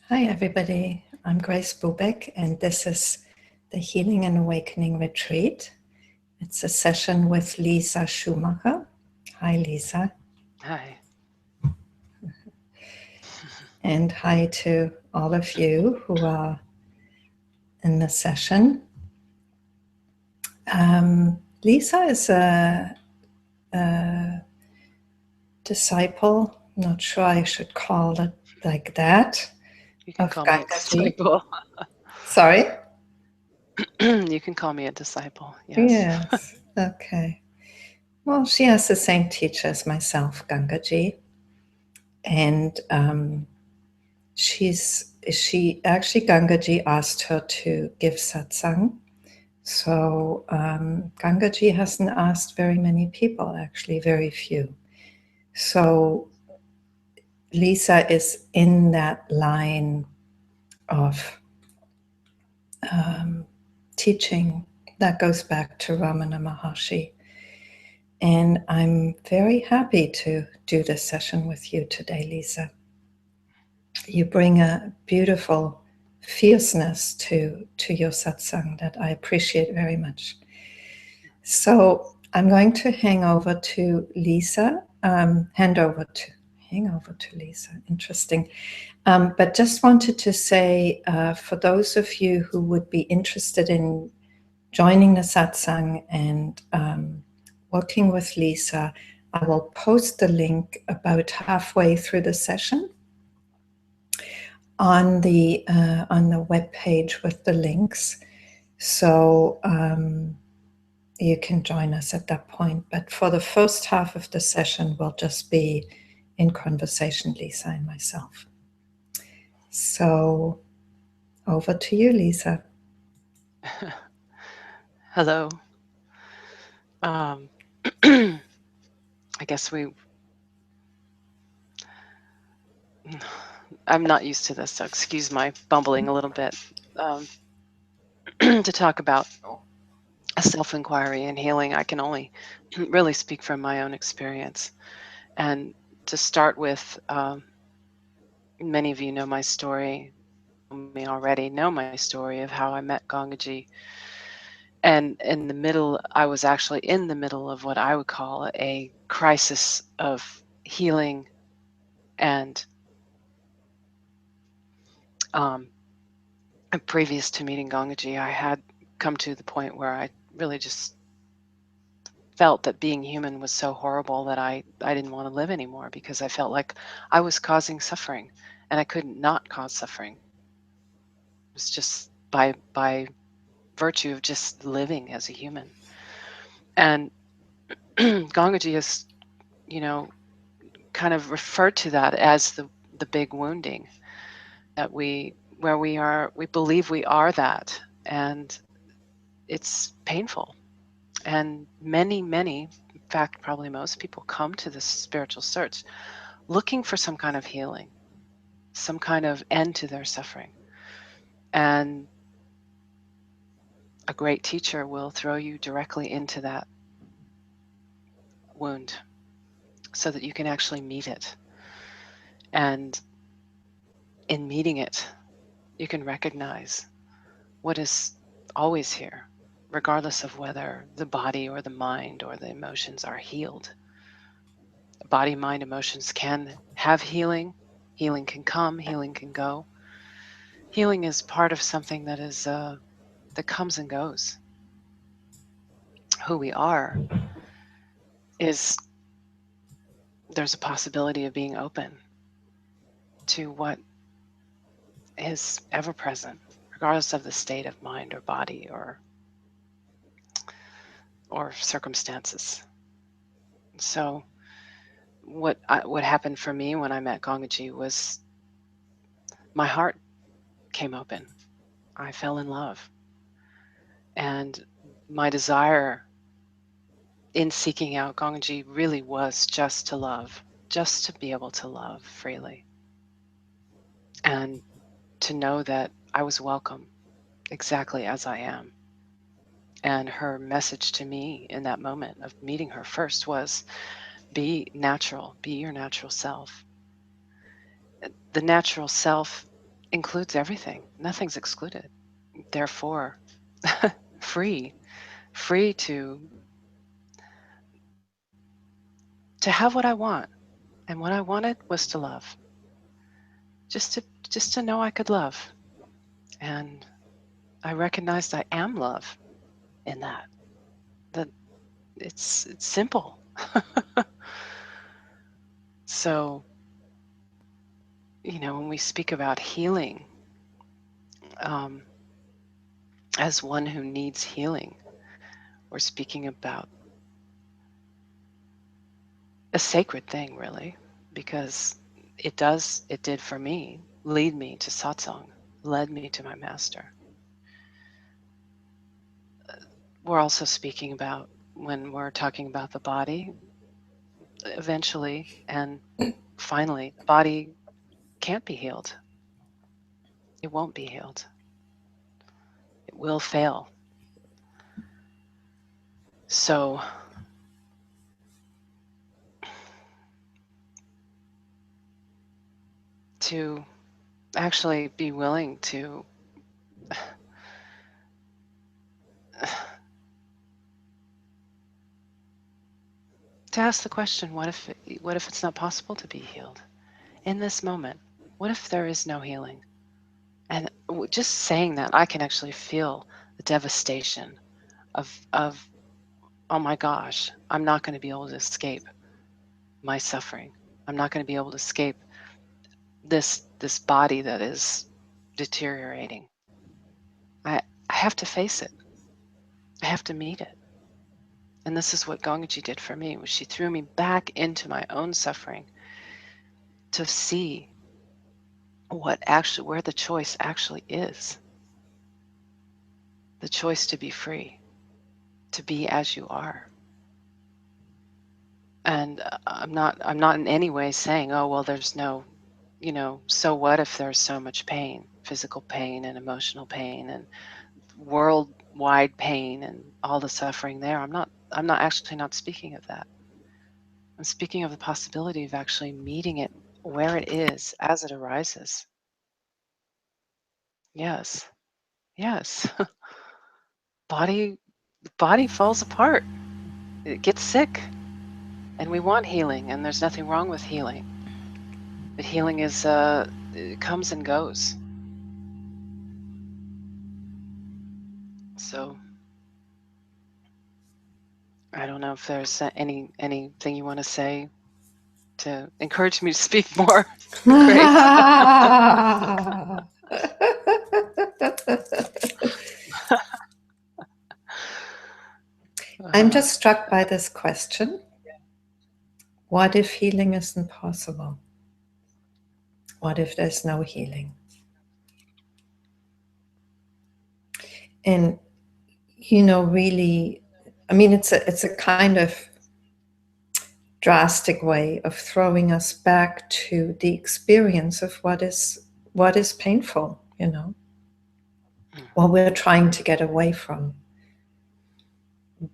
Hi, everybody. I'm Grace Bubeck, and this is the Healing and Awakening Retreat. It's a session with Lisa Schumacher. Hi, Lisa. Hi. And hi to all of you who are in the session. Lisa is a disciple, I'm not sure I should call it like that, You can of call me a Gangaji. disciple. Sorry? You can call me a disciple, yes. Yes, okay. Well, she has the same teacher as myself, Gangaji. And Gangaji asked her to give satsang. So Gangaji hasn't asked very many people, actually, very few. So Lisa is in that line of teaching that goes back to Ramana Maharshi. And I'm very happy to do this session with you today, Lisa. You bring a beautiful fierceness to your satsang that I appreciate very much. So I'm going to hand over to Lisa. Interesting. But just wanted to say, for those of you who would be interested in joining the satsang and working with Lisa, I will post the link about halfway through the session on the web page with the links, so you can join us at that point. But for the first half of the session, we'll just be in conversation, Lisa and myself. So over to you, Lisa. Hello. I guess I'm not used to this, so excuse my bumbling a little bit. To talk about self-inquiry and healing, I can only really speak from my own experience. And to start with, many of you know my story, may already know my story of how I met Gangaji. And in the middle, I was actually in the middle of what I would call a crisis of healing. And previous to meeting Gangaji, I had come to the point where I really just felt that being human was so horrible that I didn't want to live anymore, because I felt like I was causing suffering, and I couldn't not cause suffering. It was just by virtue of just living as a human. And Gangaji has, kind of referred to that as the big wounding, that we believe we are that, and it's painful. And many, in fact, probably most people come to this spiritual search looking for some kind of healing, some kind of end to their suffering. And a great teacher will throw you directly into that wound so that you can actually meet it. And in meeting it, you can recognize what is always here, regardless of whether the body or the mind or the emotions are healed. Body, mind, emotions can have healing. Healing can come, healing can go. Healing is part of something that is that comes and goes. Who we are is, there's a possibility of being open to what is ever present, regardless of the state of mind or body or circumstances. So what happened for me when I met Gangaji was my heart came open. I fell in love. And my desire in seeking out Gangaji really was just to love, just to be able to love freely. And to know that I was welcome exactly as I am. And her message to me in that moment of meeting her first was, be natural, be your natural self. The natural self includes everything. Nothing's excluded. Therefore, free to have what I want. And what I wanted was to love. Just to know I could love. And I recognized I am love in that. That it's simple. So, when we speak about healing, as one who needs healing, we're speaking about a sacred thing, really, because it did for me, lead me to satsang, led me to my master. We're also speaking about, when we're talking about the body, eventually and finally, the body can't be healed. It won't be healed. It will fail. So, to actually be willing to ask the question, what if it's not possible to be healed in this moment? What if there is no healing? And just saying that, I can actually feel the devastation of oh my gosh, I'm not going to be able to escape my suffering. I'm not going to be able to escape this body that is deteriorating. I have to face it. I have to meet it. And this is what Gangaji did for me, was she threw me back into my own suffering to see where the choice actually is. The choice to be free, to be as you are. And I'm not in any way saying, oh, well, there's no, so what if there's so much pain, physical pain and emotional pain and worldwide pain and all the suffering there. I'm not actually not speaking of that. I'm speaking of the possibility of actually meeting it where it is as it arises. Yes. The body falls apart. It gets sick. And we want healing, and there's nothing wrong with healing. But healing is it comes and goes. So I don't know if there's anything you want to say to encourage me to speak more, Grace. I'm just struck by this question. What if healing isn't possible? What if there's no healing? And really, I mean, it's a kind of drastic way of throwing us back to the experience of what is painful, what we're trying to get away from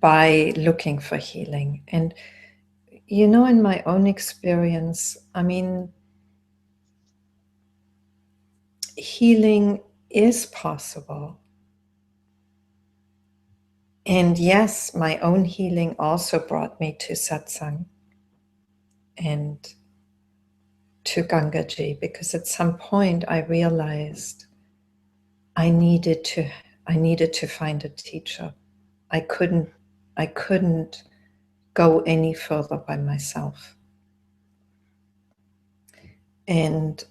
by looking for healing. And in my own experience, I mean, healing is possible. And yes, my own healing also brought me to satsang and to Gangaji, because at some point I realized I needed to find a teacher. I couldn't go any further by myself. And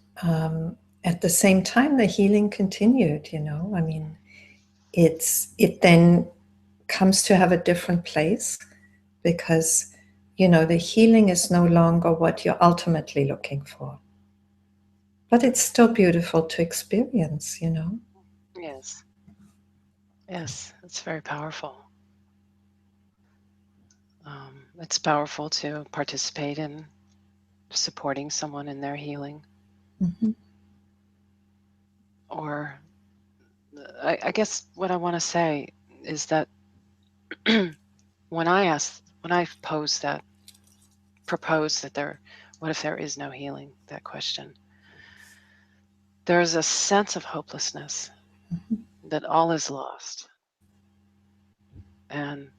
at the same time, the healing continued. I mean, it then comes to have a different place, because the healing is no longer what you're ultimately looking for, but it's still beautiful to experience. Yes, it's very powerful. It's powerful to participate in supporting someone in their healing. Mm-hmm. Or I guess what I want to say is that when I proposed that what if there is no healing, that question, There's a sense of hopelessness, that all is lost, and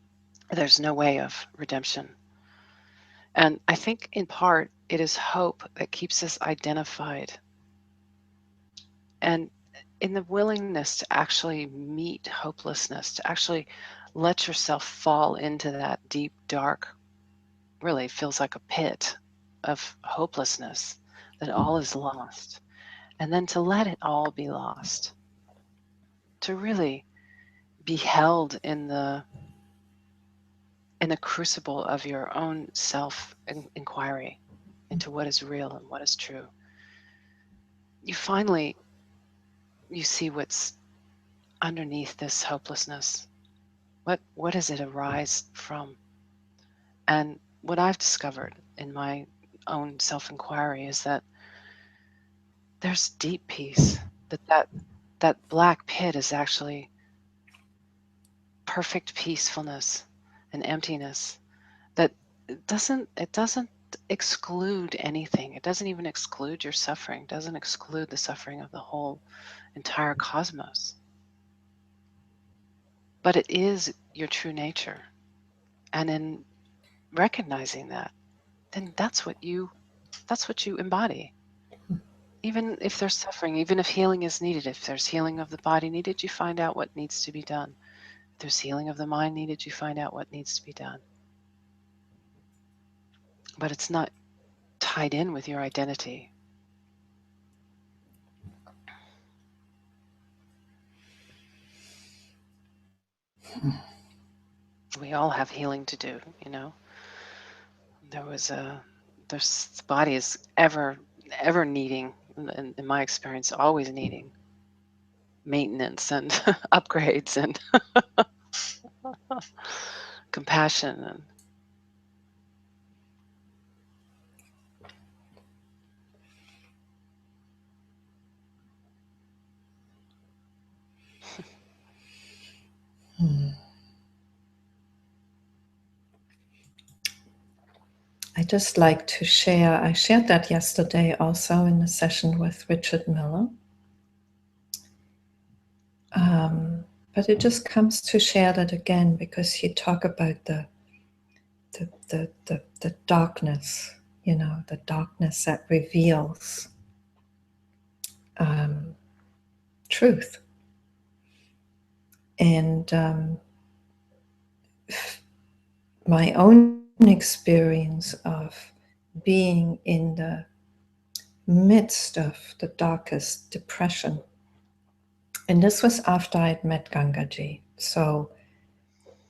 there's no way of redemption. And I think in part it is hope that keeps us identified, and in the willingness to actually meet hopelessness, to actually let yourself fall into that deep, dark, really feels like a pit of hopelessness, that all is lost, and then to let it all be lost, to really be held in the crucible of your own self inquiry into what is real and what is true. You finally, you see what's underneath this hopelessness. What does it arise from? And what I've discovered in my own self-inquiry is that there's deep peace, that black pit is actually perfect peacefulness and emptiness, that it doesn't exclude anything. It doesn't even exclude your suffering. It doesn't exclude the suffering of the whole entire cosmos. But it is your true nature. And in recognizing that, then that's what you embody. Even if there's suffering, even if healing is needed, if there's healing of the body needed, you find out what needs to be done. If there's healing of the mind needed, you find out what needs to be done. But it's not tied in with your identity. We all have healing to do, you know. The body is ever needing, in my experience, always needing maintenance and upgrades and compassion and I just like to share, I shared that yesterday also in the session with Richard Miller. But it just comes to share that again, because you talk about the darkness, you know, the darkness that reveals truth. And my own experience of being in the midst of the darkest depression, and this was after I'd met Gangaji, so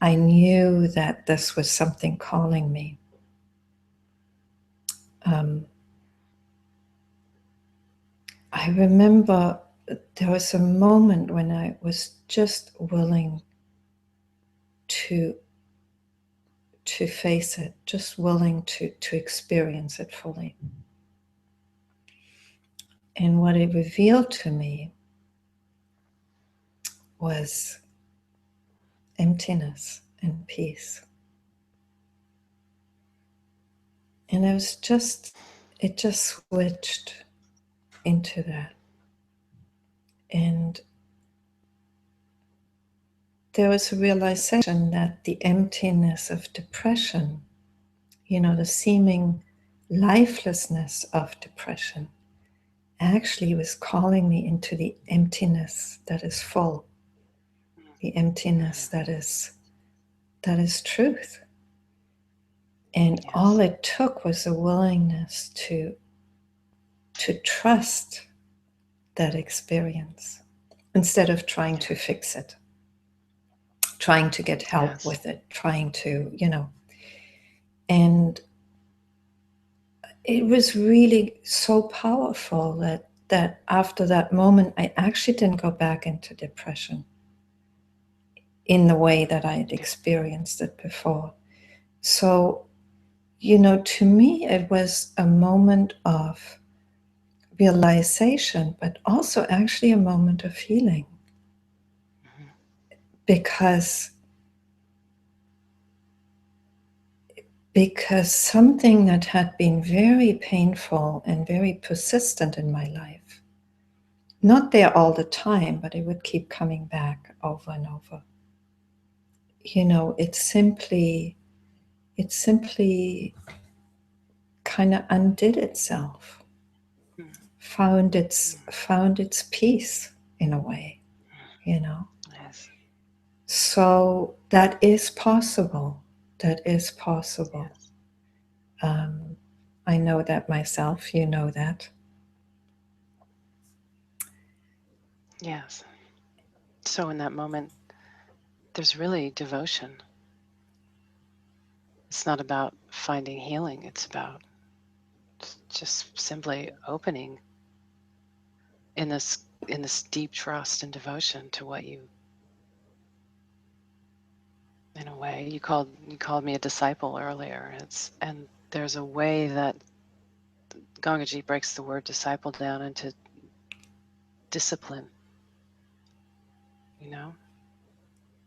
I knew that this was something calling me. I remember there was a moment when I was just willing to face it, just willing to experience it fully. And what it revealed to me was emptiness and peace. And it just switched into that. And there was a realization that the emptiness of depression, you know, the seeming lifelessness of depression, actually was calling me into the emptiness that is full, the emptiness that is truth. And yes, all it took was a willingness to trust that experience instead of trying to fix it, trying to get help yes, with it, trying to, you know. And it was really so powerful that after that moment, I actually didn't go back into depression in the way that I had experienced it before. So, you know, to me, it was a moment of realization, but also actually a moment of healing. Because something that had been very painful and very persistent in my life not there all the time, but it would keep coming back over and over. It simply kind of undid itself, found its peace in a way, Yes. So that is possible. That is possible. Yes. I know that myself. You know that. Yes. So in that moment, there's really devotion. It's not about finding healing. It's about just simply opening in this deep trust and devotion to what you, in a way, you called me a disciple earlier. And there's a way that Gangaji breaks the word disciple down into discipline,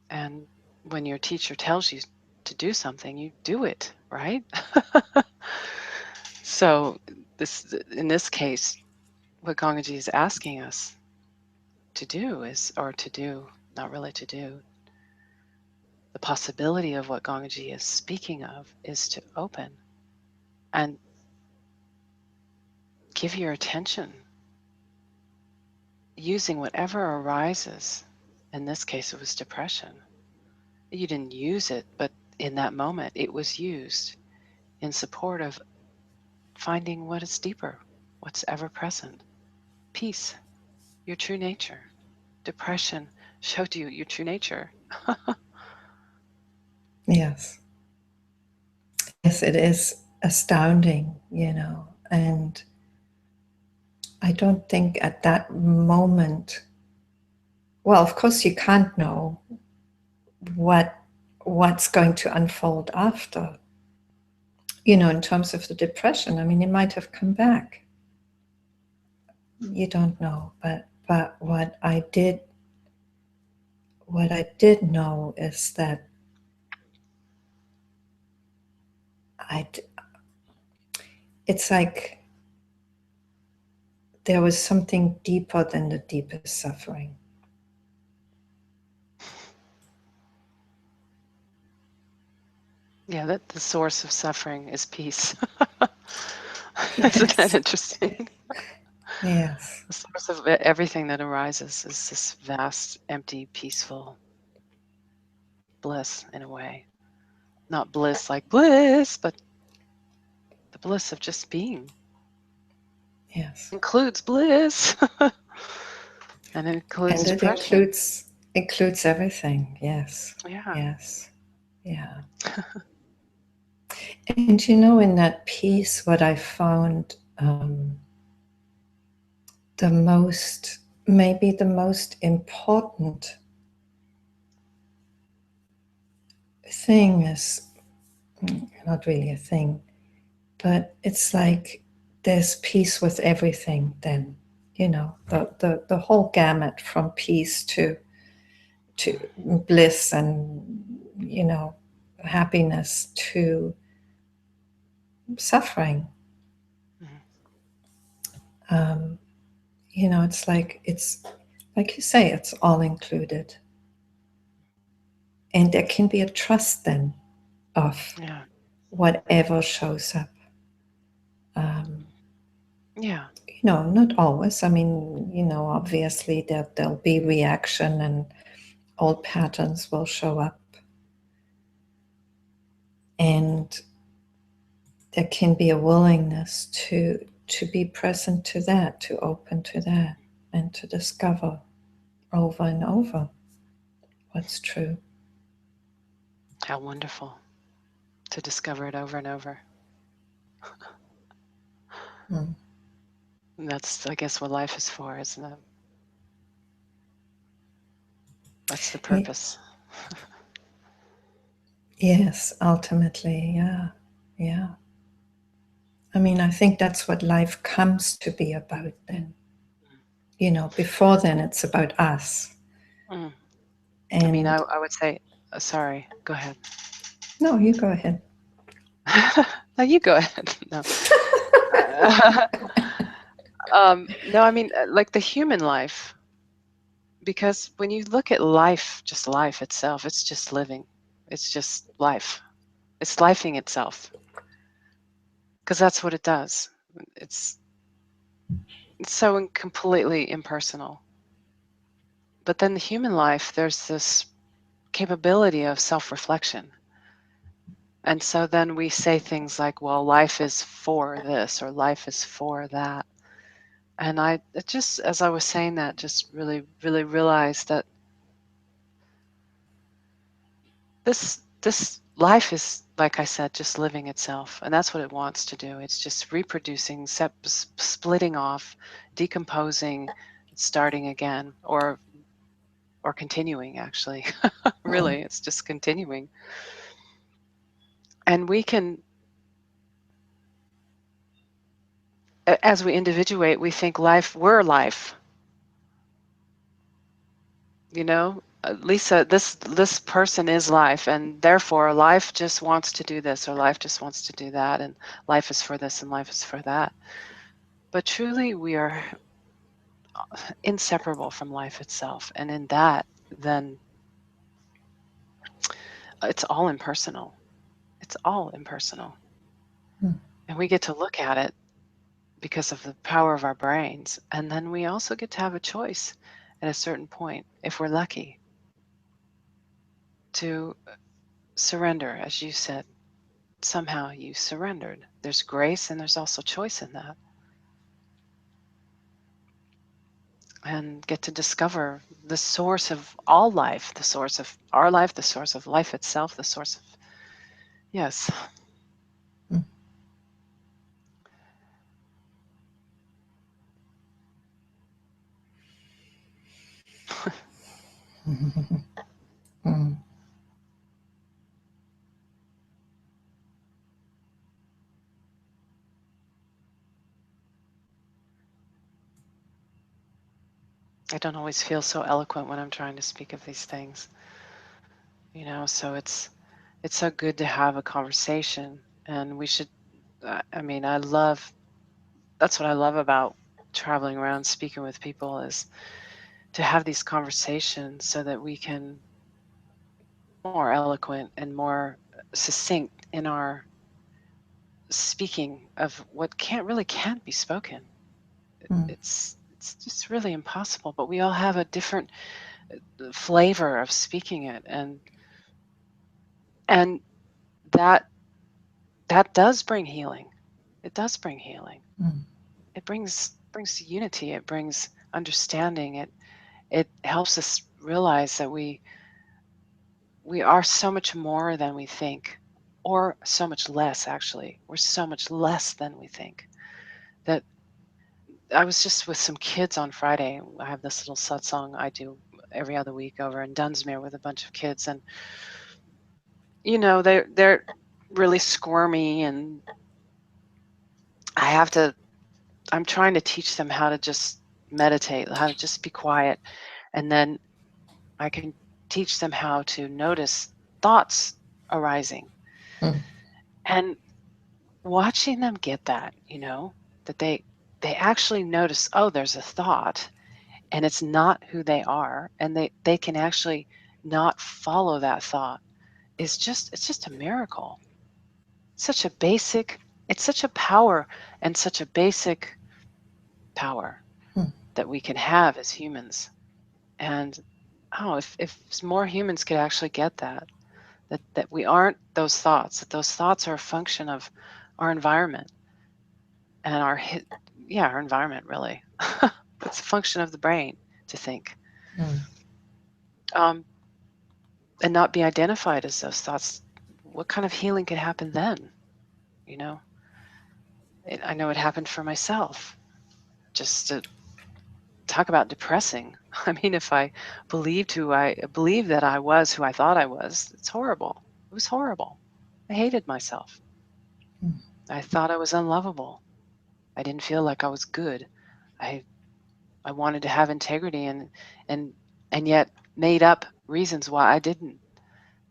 and when your teacher tells you to do something, you do it, right? So in this case, what Gangaji is asking us to do the possibility of what Gangaji is speaking of is to open and give your attention using whatever arises. In this case, it was depression. You didn't use it, but in that moment, it was used in support of finding what is deeper, what's ever present. Peace, your true nature. Depression showed you your true nature. Yes. Yes, it is astounding, and I don't think at that moment, well, of course you can't know what's going to unfold after, in terms of the depression. I mean, it might have come back. You don't know, but what I did know is that it's like there was something deeper than the deepest suffering. Yeah, that the source of suffering is peace. Yes. Isn't that interesting? Yes. The source of everything that arises is this vast, empty, peaceful bliss, in a way. Not bliss like bliss, but the bliss of just being. Yes. Includes bliss. And it includes And it depression. includes everything. Yes. Yeah. Yes. Yeah. And in that piece, what I found maybe the most important thing is not really a thing, but it's like there's peace with everything then, the whole gamut from peace to bliss and, happiness to suffering. It's like you say, it's all included. And there can be a trust then of whatever shows up. Yeah. Not always. I mean, obviously there'll be reaction and old patterns will show up. And there can be a willingness to be present to that, to open to that, and to discover over and over what's true. How wonderful to discover it over and over. Mm. And that's, I guess, what life is for, isn't it? That's the purpose. Yes, ultimately, yeah. I mean, I think that's what life comes to be about then. Before then, it's about us. Mm. And I mean, I would say, sorry, go ahead. No, you go ahead. No, you go ahead. No. No, I mean, like the human life, because when you look at life, just life itself, it's just living. It's just life. It's lifing itself, because that's what it does. It's so completely impersonal. But then the human life, there's this capability of self-reflection. And so then we say things like, well, life is for this or life is for that. And it just, as I was saying that, just really, really realized that this life is, like I said, just living itself. And that's what it wants to do. It's just reproducing, splitting off, decomposing, starting again, or continuing, actually. Really, it's just continuing. And we can, as we individuate, we think we're life. You know, Lisa, this person is life, and therefore life just wants to do this, or life just wants to do that, and life is for this, and life is for that. But truly, we are inseparable from life itself, and in that, then it's all impersonal. It's all impersonal, and we get to look at it because of the power of our brains, and then we also get to have a choice at a certain point, if we're lucky, to surrender, as you said. Somehow you surrendered. There's grace and there's also choice in that. And get to discover the source of all life, the source of our life, the source of life itself, the source of, yes. I don't always feel so eloquent when I'm trying to speak of these things. So it's so good to have a conversation, and we should, I mean, that's what I love about traveling around speaking with people, is to have these conversations so that we can more eloquent and more succinct in our speaking of what can't be spoken. It's just really impossible, but we all have a different flavor of speaking it, and that does bring healing. It does bring healing. It brings unity. It brings understanding. It helps us realize that we are so much more than we think, or so much less. Actually, we're so much less than we think. That I was just with some kids on Friday. I have this little satsang I do every other week over in Dunsmuir with a bunch of kids, and they're really squirmy, and I'm trying to teach them how to just meditate, how to just be quiet, and then I can teach them how to notice thoughts arising. And watching them get that, that they actually notice, oh, there's a thought, and it's not who they are, and they can actually not follow that thought, it's just a miracle. It's such a power, and such a basic power that we can have as humans. And if more humans could actually get that we aren't those thoughts, that those thoughts are a function of our environment, and our environment, really. It's a function of the brain to think. And not be identified as those thoughts. What kind of healing could happen then? I know it happened for myself. Just to talk about depressing. I mean, if I believed that I was who I thought I was, it's horrible. It was horrible. I hated myself. I thought I was unlovable. I didn't feel like I was good. I wanted to have integrity, and yet made up reasons why I didn't,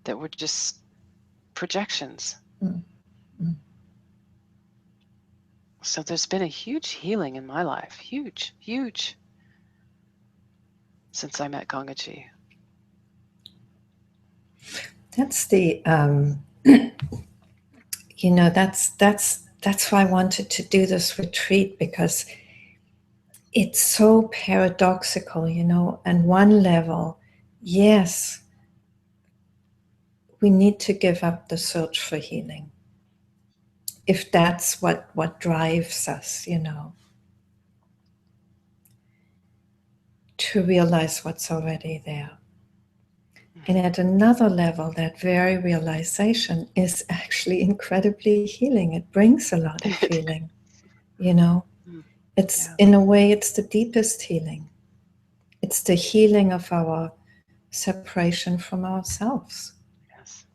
that were just projections. So there's been a huge healing in my life, huge, huge, since I met Gangaji. That's the, that's why I wanted to do this retreat, because it's so paradoxical, on one level, yes, we need to give up the search for healing. If that's what drives us, to realize what's already there. And at another level, that very realization is actually incredibly healing. It brings a lot of healing, It's, in a way, it's the deepest healing. It's the healing of our separation from ourselves. Yes.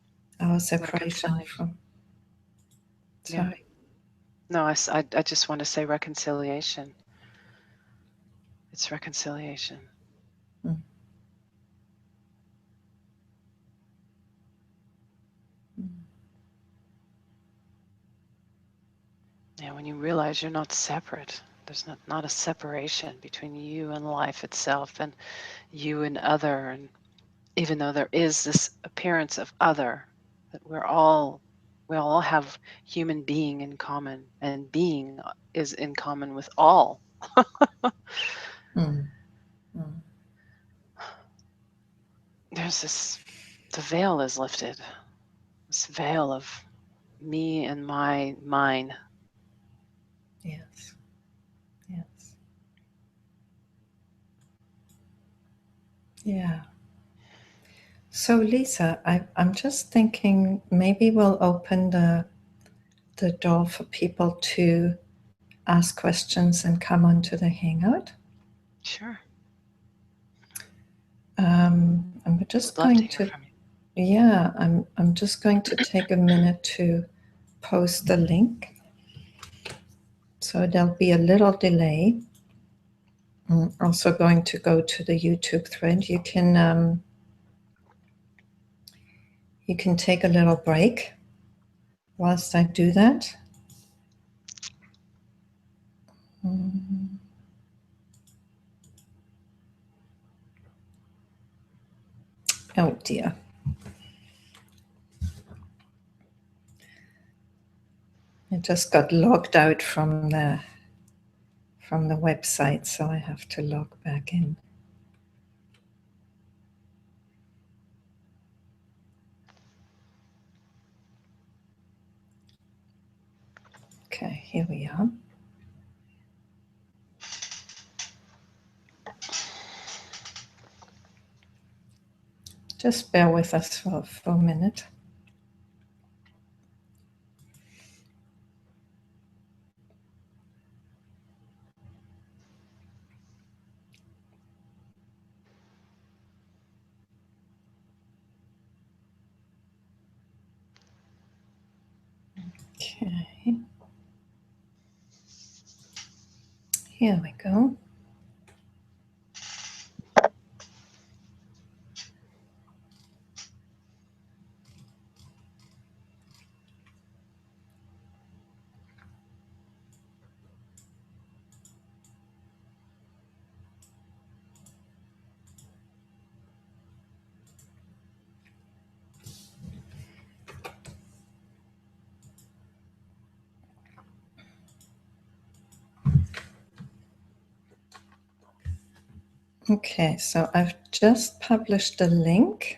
Our separation from... Sorry. No, I just want to say reconciliation. It's reconciliation. Mm. Yeah, when you realize you're not separate, there's not a separation between you and life itself and you and other. And even though there is this appearance of other, that we all have human being in common, and being is in common with all. There's this, the veil is lifted, this veil of me and mine. Yes. Yes. Yeah. So Lisa, I'm just thinking maybe we'll open the door for people to ask questions and come onto the Hangout. Sure. I'm just going to, yeah, I'm just going to take a minute to post the link. So there'll be a little delay. I'm also going to go to the YouTube thread. You can take a little break whilst I do that. Oh dear. I just got logged out from the website, so I have to log back in. Okay, here we are. Just bear with us for a minute. Okay. Here we go. Okay, so I've just published the link.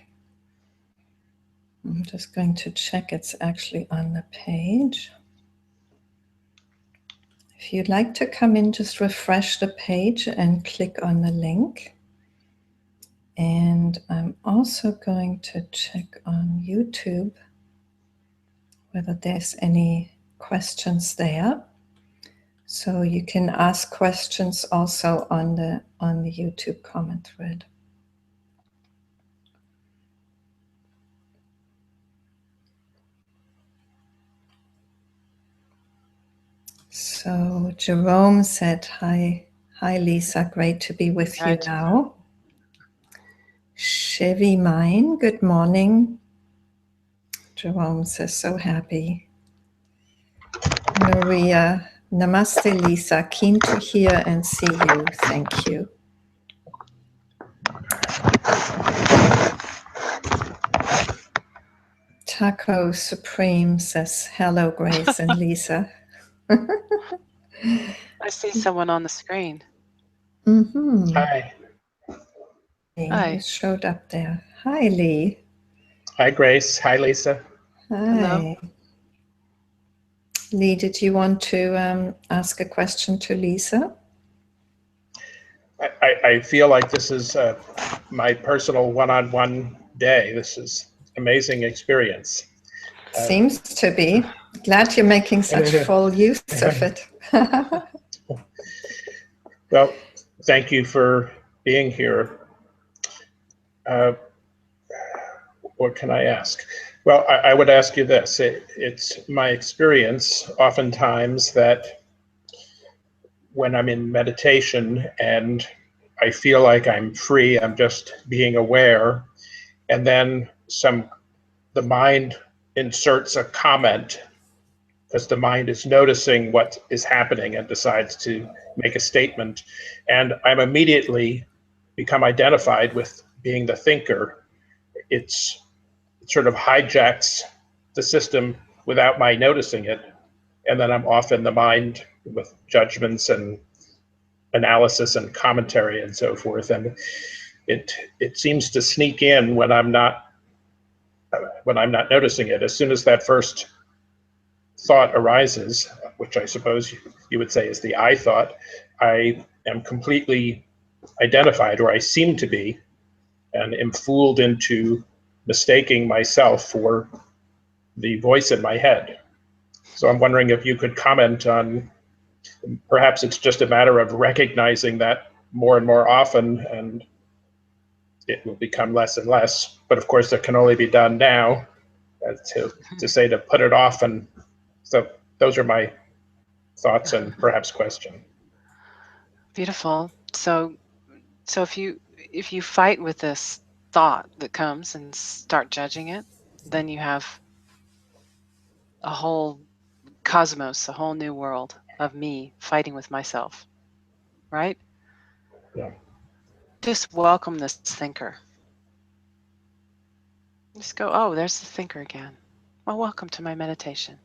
I'm just going to check it's actually on the page. If you'd like to come in, just refresh the page and click on the link. And I'm also going to check on YouTube whether there's any questions there. So you can ask questions also on the YouTube comment thread. So Jerome said, hi Lisa, great to be with you now. Chevy Mine, good morning. Jerome says, so happy. Maria Namaste, Lisa. Keen to hear and see you. Thank you. Taco Supreme says, hello, Grace and Lisa. I see someone on the screen. Mm-hmm. Hi. Hi. You showed up there. Hi, Lee. Hi, Grace. Hi, Lisa. Hi. Hello. Lee, did you want to ask a question to Lisa? I feel like this is my personal one-on-one day. This is amazing experience. Seems to be. Glad you're making such full use of it. Well, thank you for being here. What can I ask? Well, I would ask you this. It's my experience oftentimes that when I'm in meditation and I feel like I'm free, I'm just being aware, and then the mind inserts a comment because the mind is noticing what is happening and decides to make a statement, and I'm immediately become identified with being the thinker. It sort of hijacks the system without my noticing it, and then I'm off in the mind with judgments and analysis and commentary and so forth, and it seems to sneak in when I'm not noticing it. As soon as that first thought arises, which I suppose you would say is the I thought, I am completely identified, or I seem to be, and am fooled into mistaking myself for the voice in my head. So I'm wondering if you could comment on, perhaps it's just a matter of recognizing that more and more often, and it will become less and less. But of course, that can only be done now. To say to put it off, and so those are my thoughts and perhaps question. Beautiful. So if you fight with this thought that comes and start judging it, then you have a whole cosmos, a whole new world of me fighting with myself, right? Yeah. Just welcome this thinker. Just go, oh, there's the thinker again. Well, welcome to my meditation.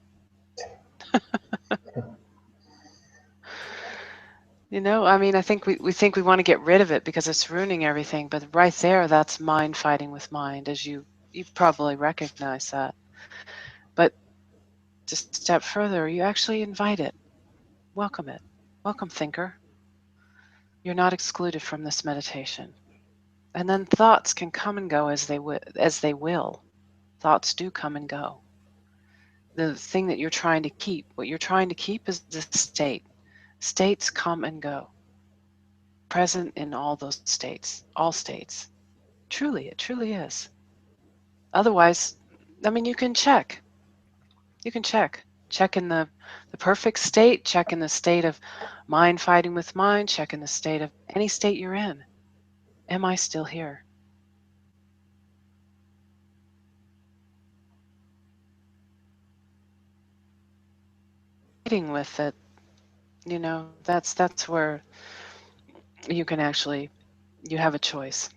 I mean, I think we think we want to get rid of it because it's ruining everything, but right there, that's mind fighting with mind, as you probably recognize that. But just a step further, you actually invite it. Welcome it. Welcome, thinker. You're not excluded from this meditation. And then thoughts can come and go as they will. Thoughts do come and go. The thing that you're trying to keep, what you're trying to keep is the state. States come and go. Present in all those states, all states. Truly, it truly is. Otherwise, I mean, you can check. You can check. Check in the perfect state, check in the state of mind fighting with mind, check in the state of any state you're in. Am I still here? Fighting with it, that's where you can actually, you have a choice.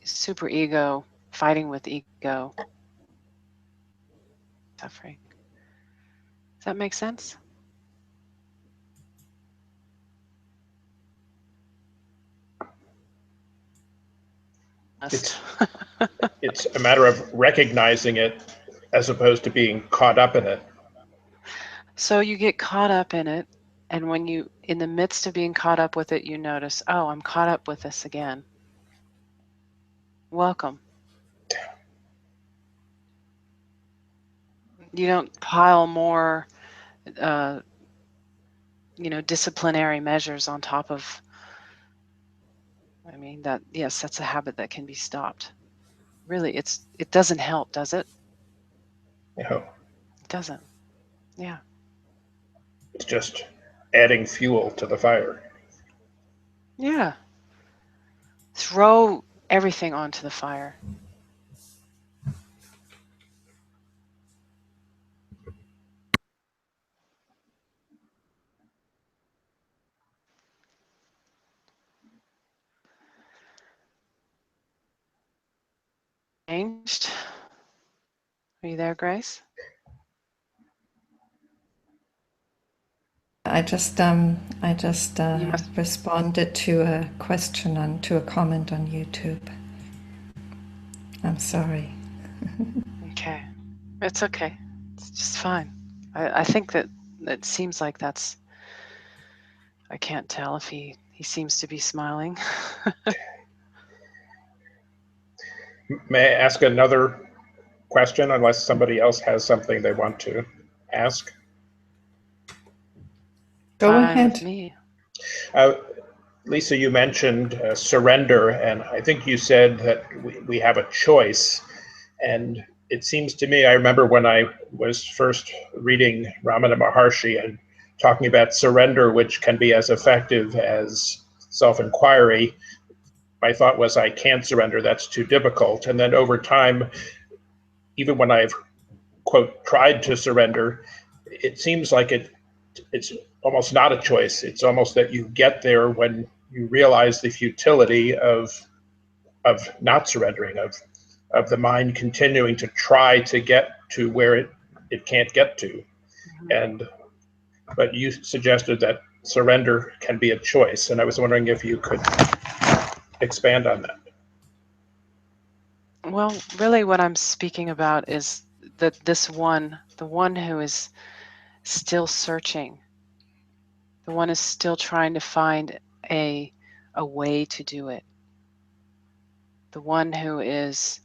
Super ego, fighting with ego, suffering. Does that make sense? It's a matter of recognizing it as opposed to being caught up in it. So you get caught up in it, and when you, in the midst of being caught up with it, you notice, oh, I'm caught up with this again. Welcome. You don't pile more, disciplinary measures on top of, I mean, that, yes, that's a habit that can be stopped. Really, it doesn't help, does it? No. It doesn't. Yeah. It's just adding fuel to the fire. Yeah. Throw everything onto the fire. changed? Are you there, Grace? I just responded to a question to a comment on YouTube. I'm sorry. Okay. It's okay. It's just fine. I think that it seems like that's, I can't tell if he seems to be smiling. May I ask another question, unless somebody else has something they want to ask? Go Fine ahead. with me. Lisa, you mentioned surrender, and I think you said that we have a choice. And it seems to me, I remember when I was first reading Ramana Maharshi and talking about surrender, which can be as effective as self-inquiry, my thought was, I can't surrender, that's too difficult. And then over time, even when I've, quote, tried to surrender, it seems like it's almost not a choice. It's almost that you get there when you realize the futility of not surrendering, of the mind continuing to try to get to where it can't get to. And but you suggested that surrender can be a choice, and I was wondering if you could expand on that. Well, really what I'm speaking about is that the one who is still searching, the one is still trying to find a way to do it. The one who is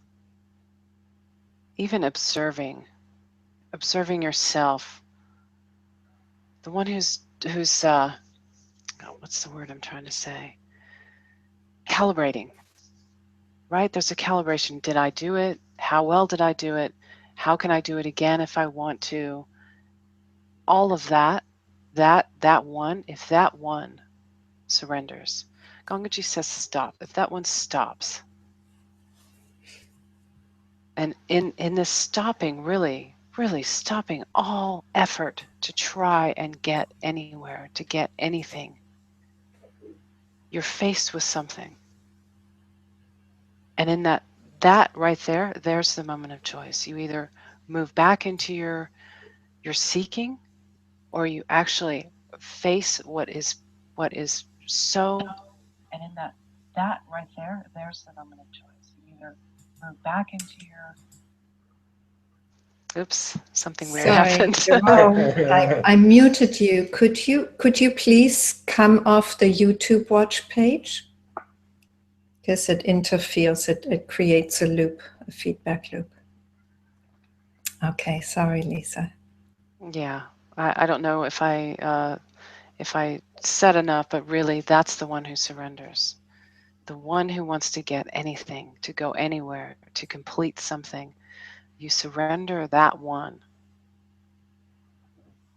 even observing yourself. The one who's what's the word I'm trying to say? Calibrating. Right? There's a calibration. Did I do it? How well did I do it? How can I do it again if I want to? All of that one, if that one surrenders, Gangaji says stop. If that one stops, and in this stopping, really stopping all effort to try and get anywhere, to get anything, you're faced with something. And in that right there's the moment of choice. You either move back into your seeking, or you actually face what is so. And in that right there's the moment of choice. You either move back into your. Oops, something weird happened. Jerome, I muted you. Could you please come off the YouTube watch page? Because it interferes, it creates a loop, a feedback loop. Okay, sorry, Lisa. Yeah, I don't know if I said enough, but really that's the one who surrenders. The one who wants to get anything, to go anywhere, to complete something. You surrender that one.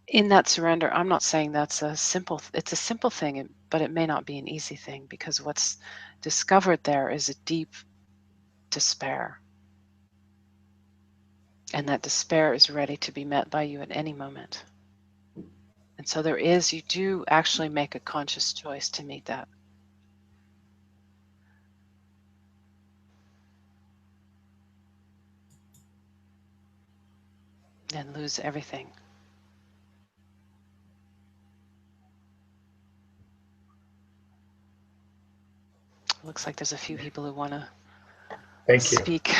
In that surrender, I'm not saying it's a simple thing, but it may not be an easy thing, because what's discovered there is a deep despair. And that despair is ready to be met by you at any moment. And so you do actually make a conscious choice to meet that. And lose everything. Looks like there's a few people who want to speak.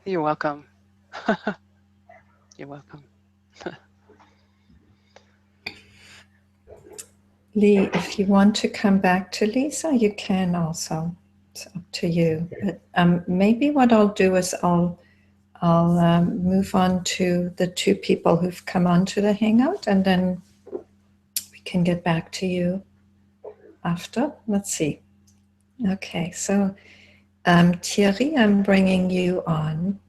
You're welcome. You're welcome. Lee, if you want to come back to Lisa, you can also. It's up to you. But maybe what I'll do is I'll move on to the two people who've come onto the Hangout, and then we can get back to you after. Let's see. Okay, so Thierry, I'm bringing you on.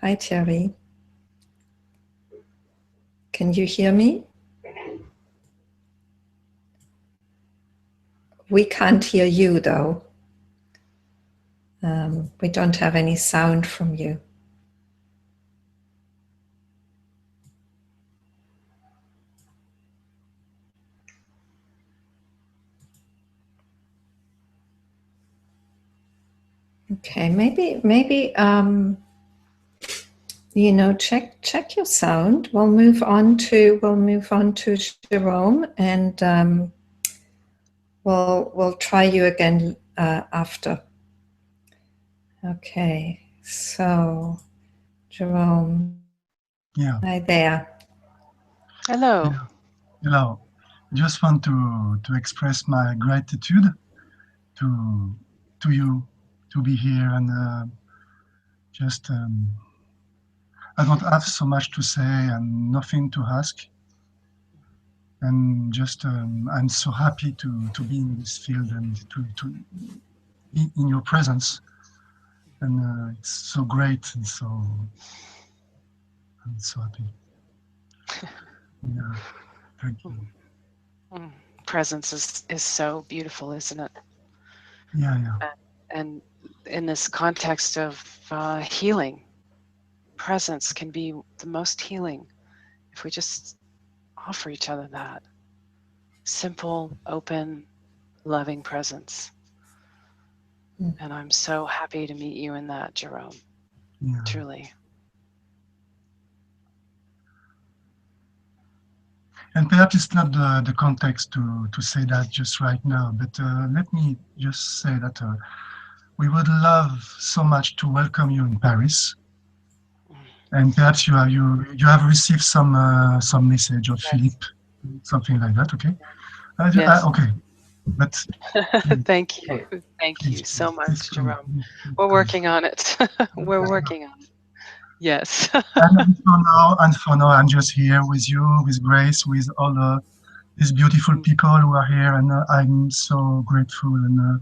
Hi, Thierry. Can you hear me? We can't hear you, though. We don't have any sound from you. Okay, maybe check your sound. We'll move on to Jerome, and we'll try you again after. Okay, so Jerome. Yeah. Hi there. Hello. Yeah. Hello. Just want to express my gratitude to you to be here, and just I don't have so much to say and nothing to ask, and just I'm so happy to be in this field and to be in your presence, and it's so great, and so I'm so happy. Yeah, thank you. Presence is so beautiful, isn't it? Yeah. And in this context of healing, presence can be the most healing if we just offer each other that simple, open, loving presence. And I'm so happy to meet you in that, Jerome. Yeah. Truly. And perhaps it's not the context to say that just right now, but let me just say that we would love so much to welcome you in Paris. And perhaps you have received some message of Philippe, something like that. Okay. Yes. Okay. But Thank you so much, Jerome. We're working on it. We're working on it. Yes. and for now, I'm just here with you, with Grace, with all these beautiful people who are here, and I'm so grateful. And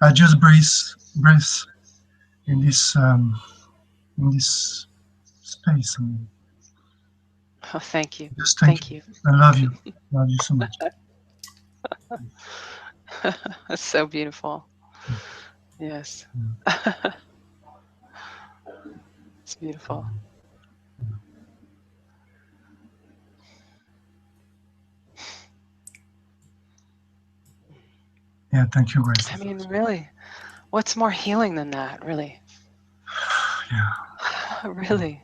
I just breathe in this space. And Oh, thank you. just thank you. I love you. Love you so much. That's so beautiful. Yes. It's beautiful. Yeah, thank you, Grace. I mean, really, what's more healing than that, really? Yeah. Really.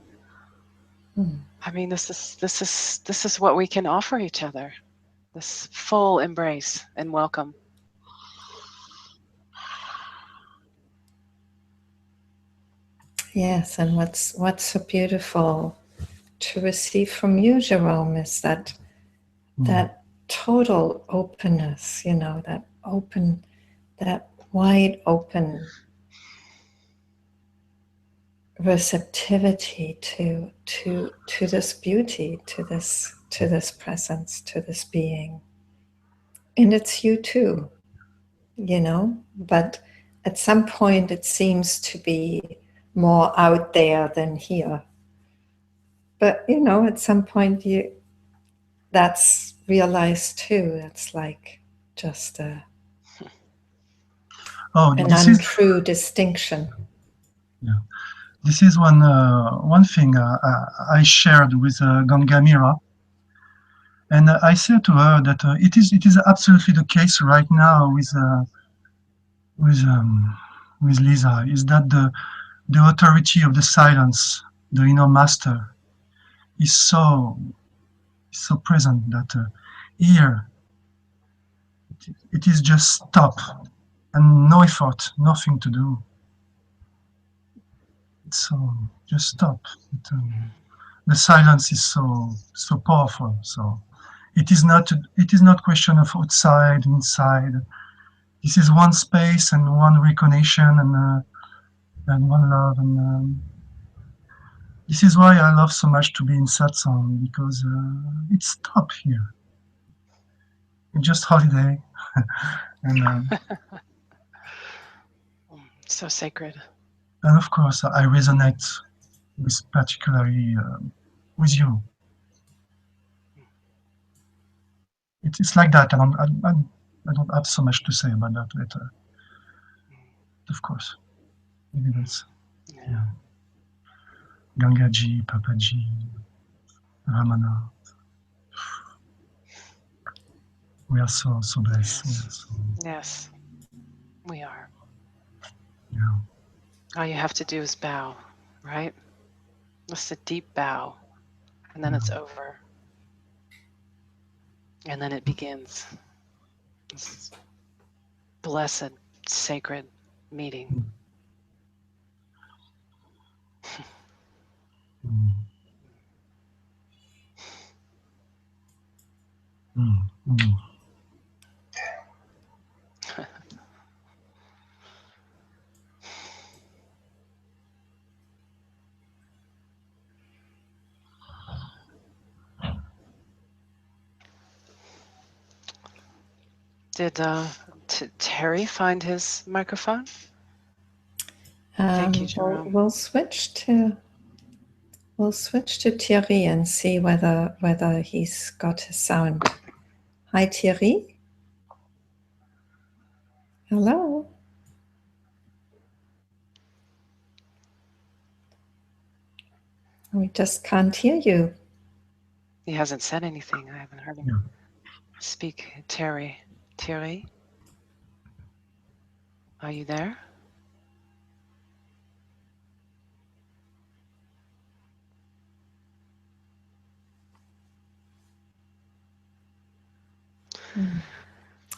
I mean, this is what we can offer each other. This full embrace and welcome. Yes, and what's so beautiful to receive from you, Jerome, is that total openness, that wide open receptivity to this beauty, to this presence, to this being. And it's you too, but at some point it seems to be more out there than here. But at some point that's realized too. That's like just an untrue distinction. Yeah, this is one thing I shared with Gangamira, and I said to her that it is absolutely the case right now with Lisa, is that the authority of the silence, the inner master, is so present that here it is just stop and no effort, nothing to do. So just stop. The silence is so powerful. So it is not question of outside, inside. This is one space and one reconnection and one love, and this is why I love so much to be in satsang, because it's stop here. It's just holiday, and So sacred. And of course, I resonate with particularly with you. It's like that. I don't have so much to say about that later. Of course, evidence. Yeah. Gangaji, Papaji, Ramana. We are so blessed. Yes, we are. Yeah. All you have to do is bow, right? Just a deep bow, and then it's over. And then it begins. This blessed, sacred meeting. Did Terry find his microphone? Thank you, Jerome. We'll switch to Thierry and see whether he's got his sound. Hi, Thierry. Hello. We just can't hear you. He hasn't said anything. I haven't heard him speak. Terry, are you there?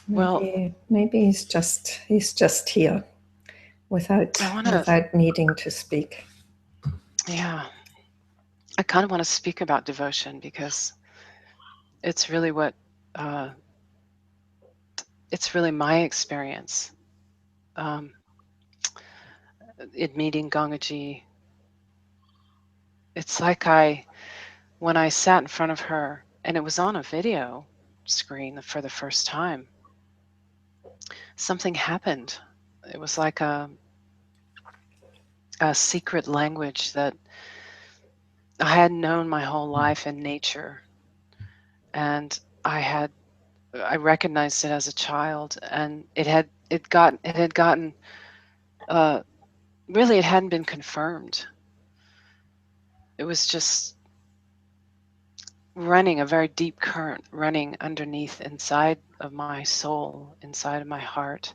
Maybe he's just here without needing to speak. Yeah, I kind of want to speak about devotion because it's really what it's really my experience. In meeting Gangaji, it's like when I sat in front of her, and it was on a video screen for the first time, something happened. It was like a secret language that I had known my whole life in nature, and I recognized it as a child, and it hadn't been confirmed. It was just running, a very deep current running underneath inside of my soul, inside of my heart,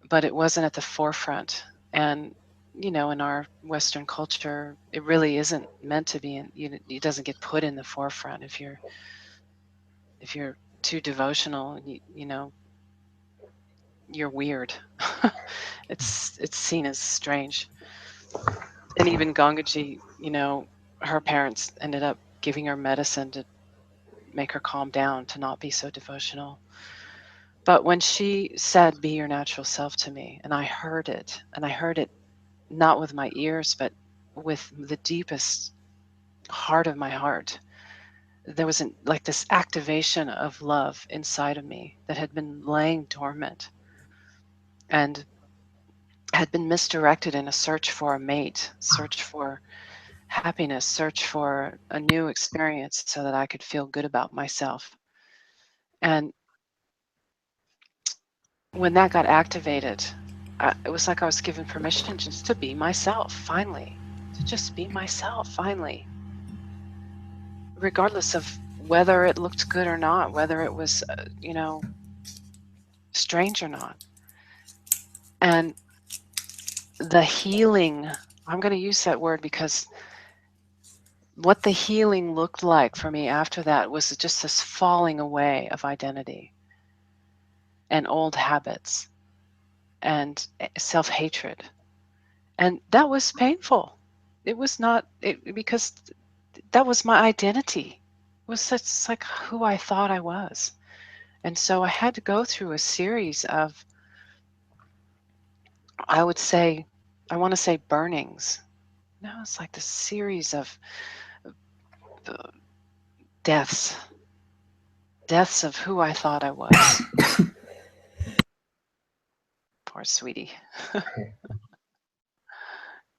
but it wasn't at the forefront. And in our Western culture, it really isn't meant to be. It doesn't get put in the forefront. If you're too devotional, you're weird. It's seen as strange. And even Gangaji, her parents ended up giving her medicine to make her calm down, to not be so devotional. But when she said, "Be your natural self" to me, and I heard it not with my ears, but with the deepest heart of my heart, there was like this activation of love inside of me that had been laying dormant and had been misdirected in a search for a mate, search for happiness, search for a new experience so that I could feel good about myself. And when that got activated, it was like I was given permission just to be myself, finally, to just be myself, finally, regardless of whether it looked good or not, whether it was, strange or not. And the healing, I'm going to use that word because what the healing looked like for me after that was just this falling away of identity and old habits and self-hatred. And that was painful. It was not, because that was my identity. It was such like who I thought I was. And so I had to go through a series of, I want to say burnings. No, it's like this series of deaths of who I thought I was. Poor sweetie.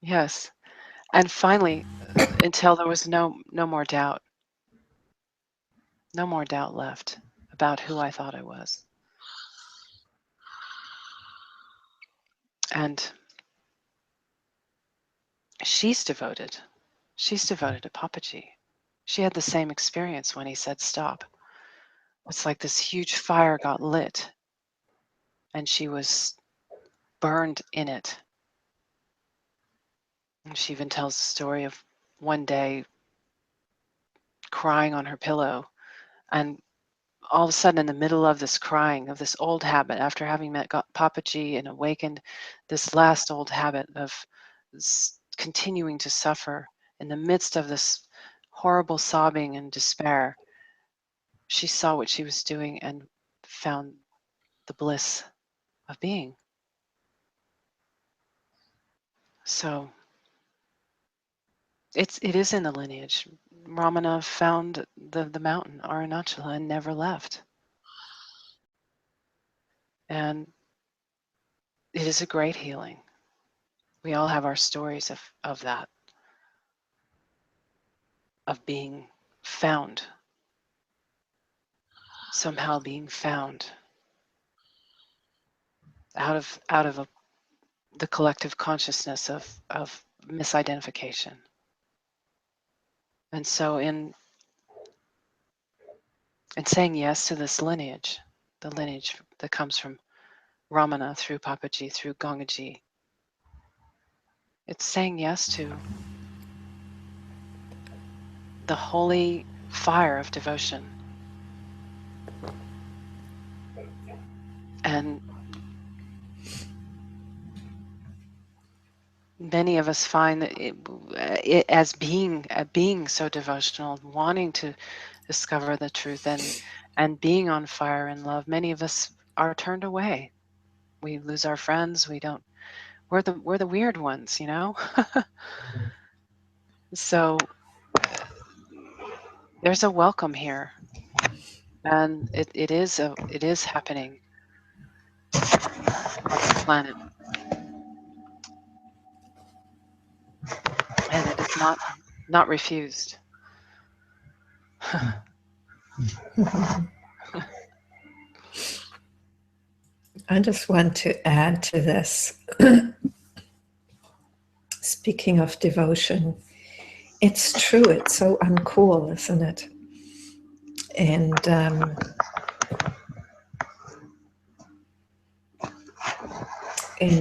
Yes. And finally, until there was no more doubt. No more doubt left about who I thought I was. And she's devoted. She's devoted to Papaji. She had the same experience when he said stop. It's like this huge fire got lit and she was burned in it. And she even tells the story of one day crying on her pillow, and all of a sudden in the middle of this crying, of this old habit, after having met Papaji and awakened this last old habit of continuing to suffer in the midst of this horrible sobbing and despair, she saw what she was doing and found the bliss of being. So it is in the lineage. Ramana found the mountain Arunachala and never left. And it is a great healing. We all have our stories of that, of being found, somehow being found out of the collective consciousness of misidentification. And so in saying yes to this lineage, the lineage that comes from Ramana through Papaji, through Gangaji, it's saying yes to the holy fire of devotion. And many of us find that it as being so devotional, wanting to discover the truth and being on fire in love, many of us are turned away. We lose our friends. We're the weird ones, you know. So there's a welcome here, and it is happening on the planet, and it is not refused. I just want to add to this. Speaking of devotion, it's true, it's so uncool, isn't it? And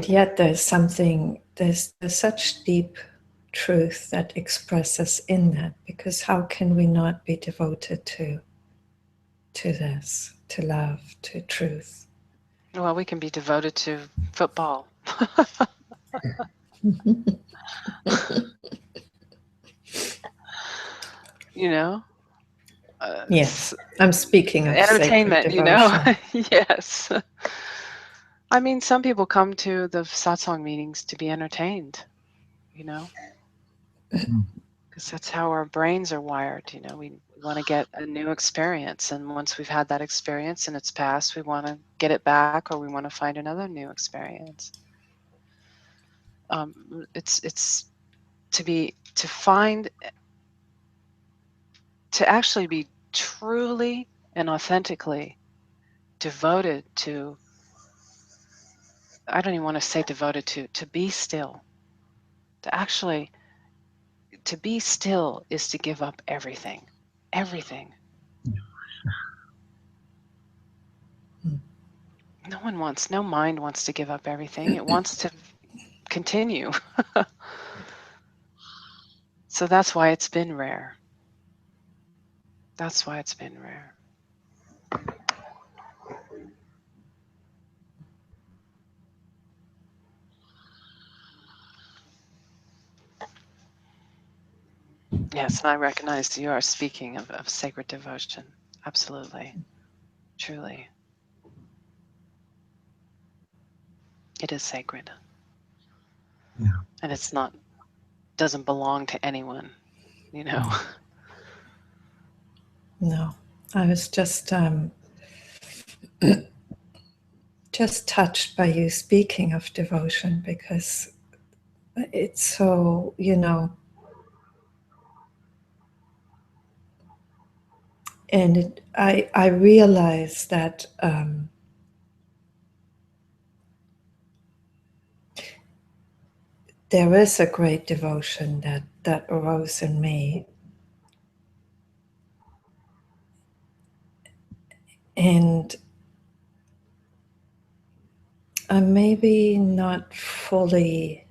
yet there's such deep truth that expresses in that, because how can we not be devoted to this, to love, to truth? Well, we can be devoted to football. You know? Yes, I'm speaking of entertainment, you know? devotion. Yes. I mean, some people come to the satsang meetings to be entertained, you know? Because that's how our brains are wired, you know? We want to get a new experience, and once we've had that experience and it's passed, we want to get it back, or we want to find another new experience. It's to actually be truly and authentically devoted to, I don't even want to say devoted to be still. To be still is to give up everything. Everything. No mind wants to give up everything. It wants to continue. So that's why it's been rare. That's why it's been rare. Yes, and I recognize you are speaking of sacred devotion. Absolutely. Truly. It is sacred. Yeah. And it's doesn't belong to anyone, you know. No, I was just touched by you speaking of devotion, because it's so, you know, and I realize that there is a great devotion that arose in me, and I'm maybe not fully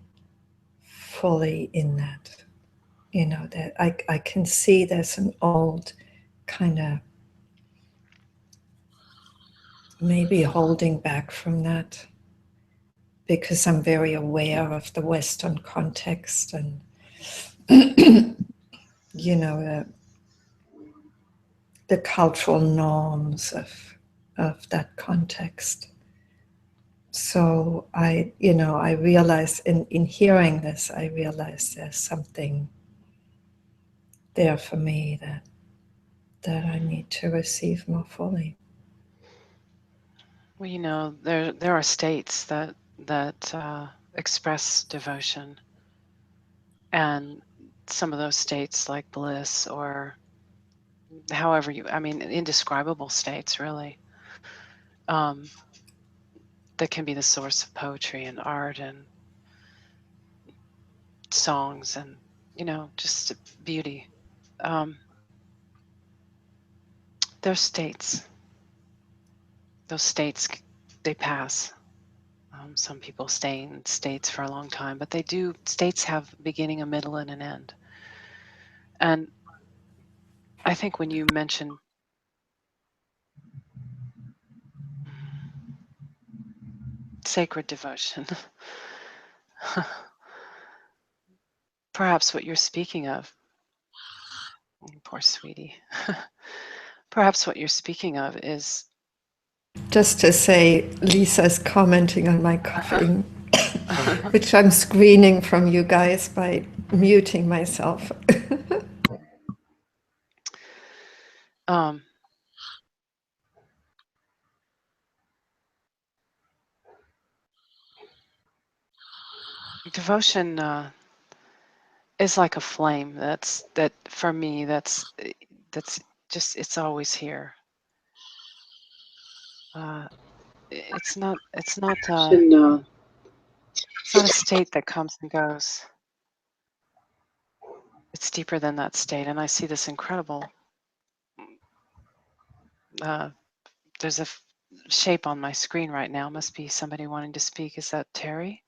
fully in that. You know, that I can see there's an old kind of maybe holding back from that, because I'm very aware of the Western context and, you know, the cultural norms of that context. So I realize in hearing this, I realize there's something there for me that I need to receive more fully. Well, you know, there are states that express devotion, and some of those states, like bliss or however indescribable states, really, that can be the source of poetry and art and songs and, you know, just beauty. There's states. Those states, they pass. Some people stay in states for a long time, but states have a beginning, a middle, and an end. And I think when you mention sacred devotion, perhaps what you're speaking of, poor sweetie, perhaps what you're speaking of is... Just to say, Lisa's commenting on my coughing, which I'm screening from you guys by muting myself. Devotion is like a flame. That for me, that's just, it's always here. It's not a state that comes and goes. It's deeper than that state, and I see this incredible. There's a shape on my screen right now. Must be somebody wanting to speak. Is that Terry?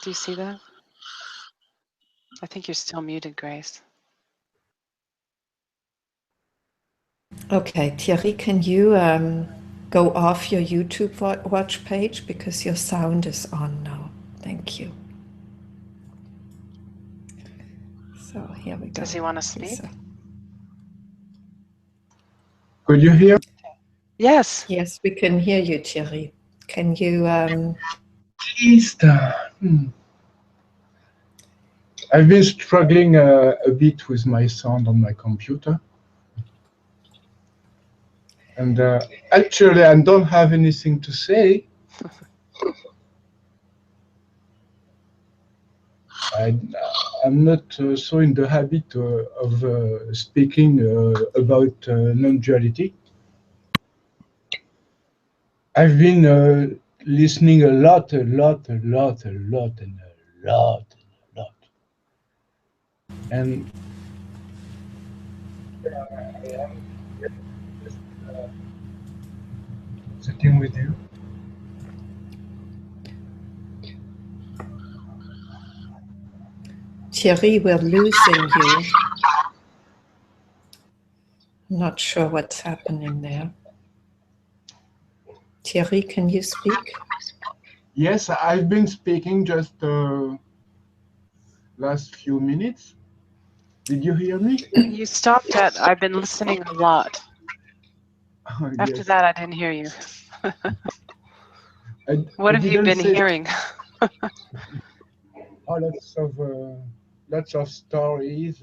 Do you see that? I think you're still muted, Grace. Okay, Thierry, can you go off your YouTube watch page because your sound is on now? Thank you. So here we go. Does he want to speak? Lisa. Could you hear? Yes. Yes, we can hear you, Thierry. Can you... I've been struggling a bit with my sound on my computer. And actually, I don't have anything to say. I'm not so in the habit of speaking about non-duality. I've been listening a lot. And sitting with you. Thierry, we're losing you. Not sure what's happening there. Thierry, can you speak? Yes, I've been speaking just last few minutes. Did you hear me? You stopped at, I've been listening a lot. After Yes. that, I didn't hear you. What have you been hearing? Lots of stories.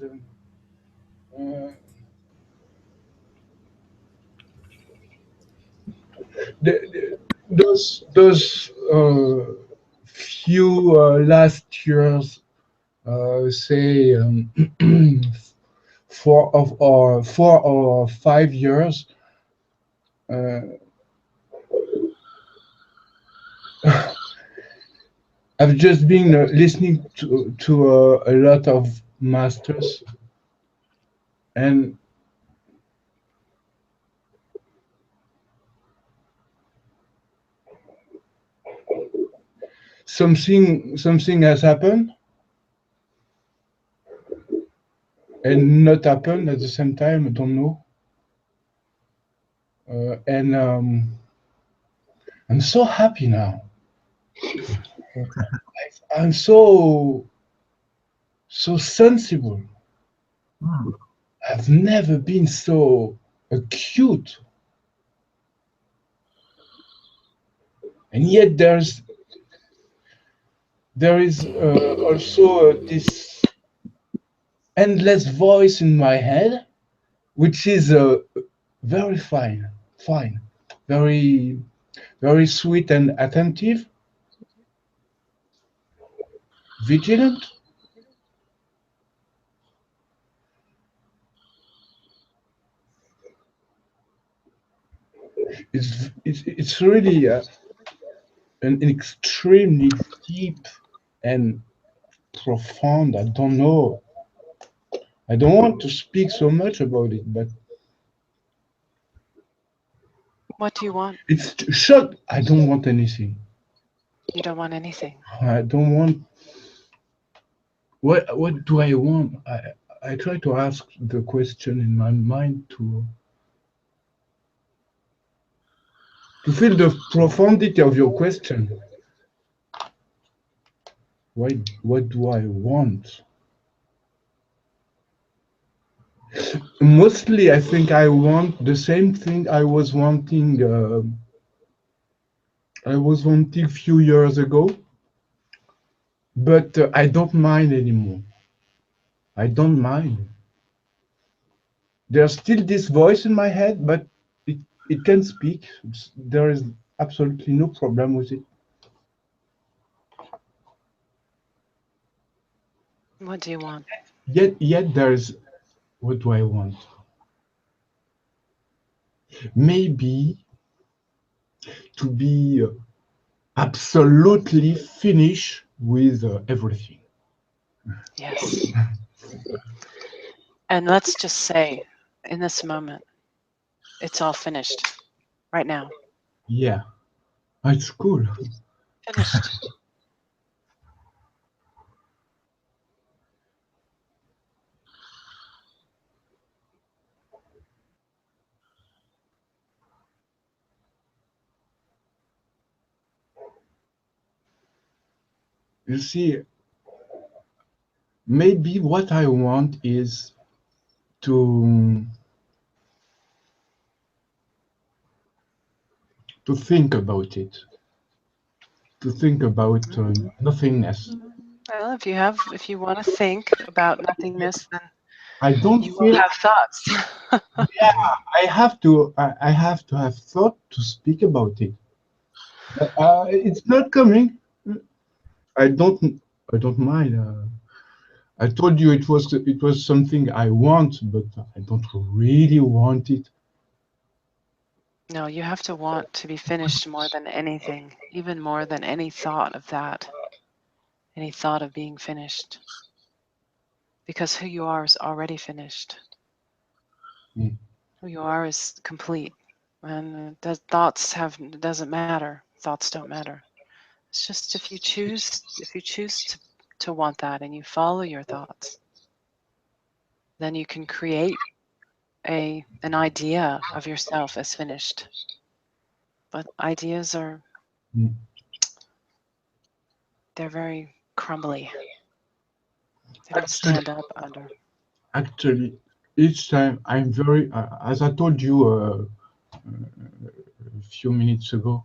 Those few last years, say 4 or 5 years, I've just been listening to a lot of masters, and something has happened and not happened at the same time. I don't know. And I'm so happy now. I'm so sensible. I've never been so acute. And yet there is also this endless voice in my head, which is very fine, very, very sweet and attentive, vigilant. It's really an extremely deep and profound. I don't know. I don't want to speak so much about it, but What do you want? it's shut. I don't want anything. You don't want anything. I don't want. What do I want? I try to ask the question in my mind to feel the profundity of your question. What do I want? Mostly, I think I want the same thing I was wanting. I was wanting a few years ago, but I don't mind anymore. I don't mind. There's still this voice in my head, but it can speak. There is absolutely no problem with it. What do you want? Yet there's, what do I want? Maybe to be absolutely finished with everything. Yes. And let's just say, in this moment, it's all finished right now. Yeah, it's cool. Finished. You see, maybe what I want is to think about it, to think about nothingness. Well, if you want to think about nothingness, then I don't you feel will have thoughts. yeah, I have to have thought to speak about it. But, it's not coming. I don't mind. I told you it was something I want, but I don't really want it. No, you have to want to be finished more than anything, even more than any thought of that, any thought of being finished. Because who you are is already finished. Mm. Who you are is complete. And thoughts doesn't matter. Thoughts don't matter. It's just if you choose to want that and you follow your thoughts, then you can create an idea of yourself as finished. But ideas are they're very crumbly. They don't stand up under. Actually, each time I'm very, as I told you a few minutes ago,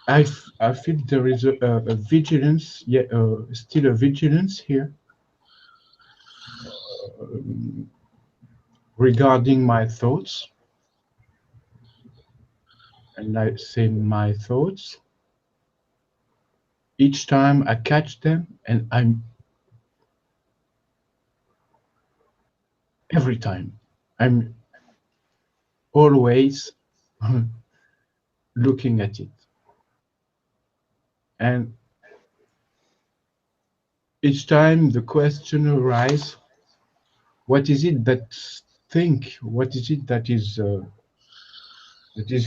I feel there is a vigilance, still a vigilance here regarding my thoughts. And I say my thoughts. Each time I catch them, and every time, I'm always looking at it. And each time the question arises, what is it that think? What is it that is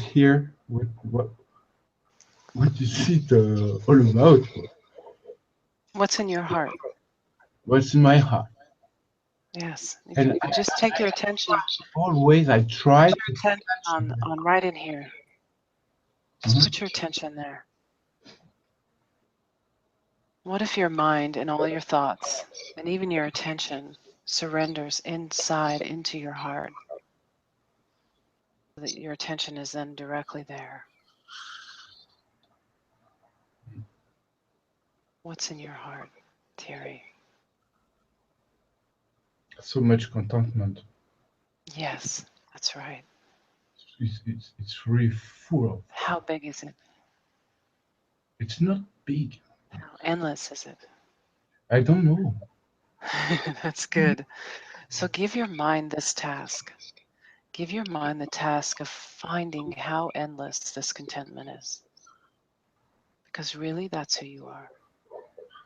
here? What is it all about? What's in your heart? What's in my heart? Yes. If And you just take your attention, always I try your attention on right in here. Just put your attention there. What if your mind and all your thoughts and even your attention surrenders inside into your heart? So that your attention is then directly there. What's in your heart, Thierry? so much contentment. Yes, that's right. It's really full of. How big is it? It's not big. How endless is it? I don't know. That's good. So give your mind this task. Give your mind the task of finding how endless this contentment is. Because really, that's who you are.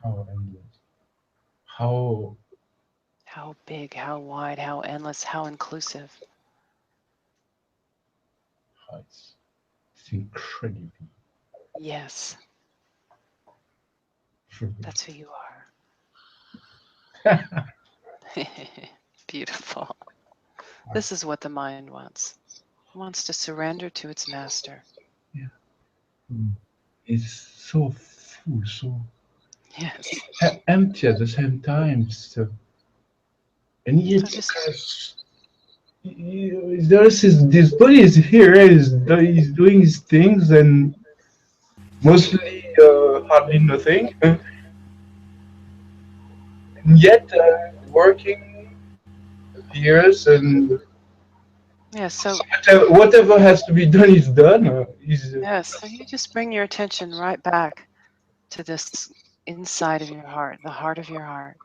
How endless. How big, how wide, how endless, how inclusive. it's incredible. Yes, that's who you are. Beautiful. This is what the mind wants. It wants to surrender to its master. Yeah. It's so full, so Yes. empty at the same time. So, and yet, So just there is this body is here, is doing his things, and mostly hardly nothing. And yet, working years and yeah, so whatever has to be done is done. so you just bring your attention right back to this inside of your heart, the heart of your heart.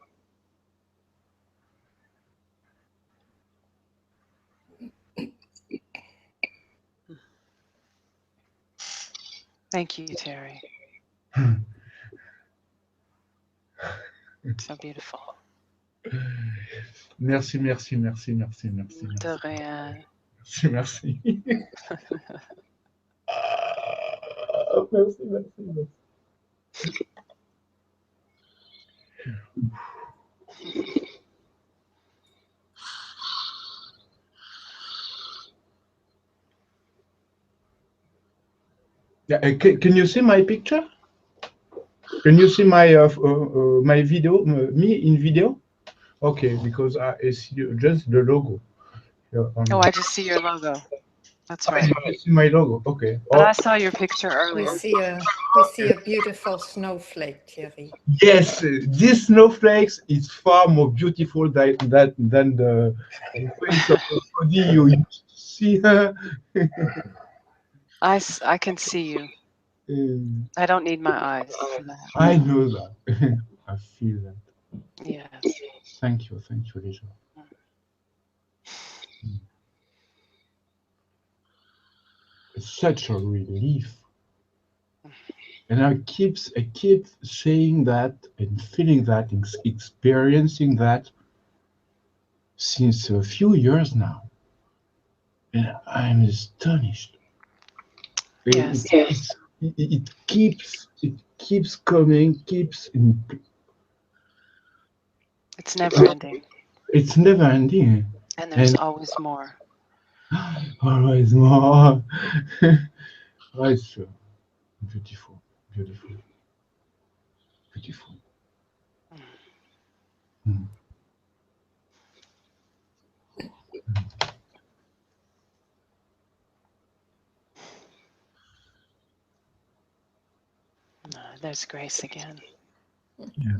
Thank you, Thierry. So beautiful. Merci. De rien. Merci. Merci. Yeah, can you see my picture? Can you see my my video, me in video? Okay, because I see just the logo. Oh, I just see your logo. That's right. You see my logo. Okay. But I saw your picture We earlier. see a beautiful snowflake, Thierry. Yes, this snowflakes is far more beautiful than the face of the body you used to see her. I can see you. I don't need my eyes for that. I know that. I feel that. Yes. Thank you, Lisa. It's such a relief. And I keep saying that and feeling that, experiencing that since a few years now. And I'm astonished. Yes. It keeps coming, It's never ending. it's never ending. And there's always more. Always more. Oh, it's beautiful. Mm. There's Grace again. Yeah.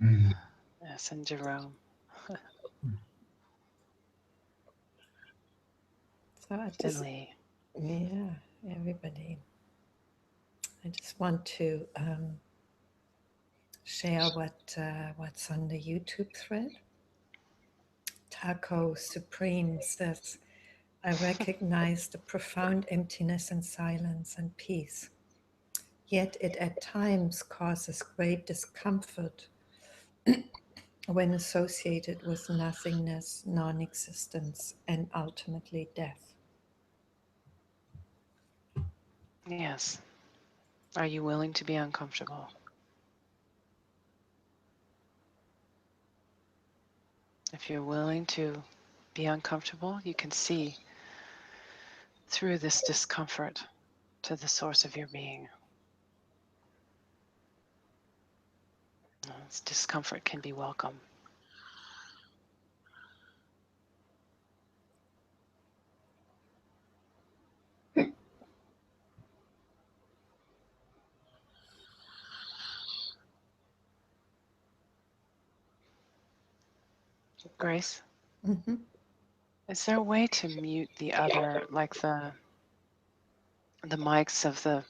Mm. Yes, and Jerome. So I just, yeah, everybody. I just want to share what's on the YouTube thread. Taco Supreme says, I recognize the profound emptiness and silence and peace. Yet it at times causes great discomfort when associated with nothingness, non-existence, and ultimately death. Yes. Are you willing to be uncomfortable? If you're willing to be uncomfortable, you can see through this discomfort to the source of your being. This discomfort can be welcome. Grace, Mm-hmm. is there a way to mute the other, like the mics of the,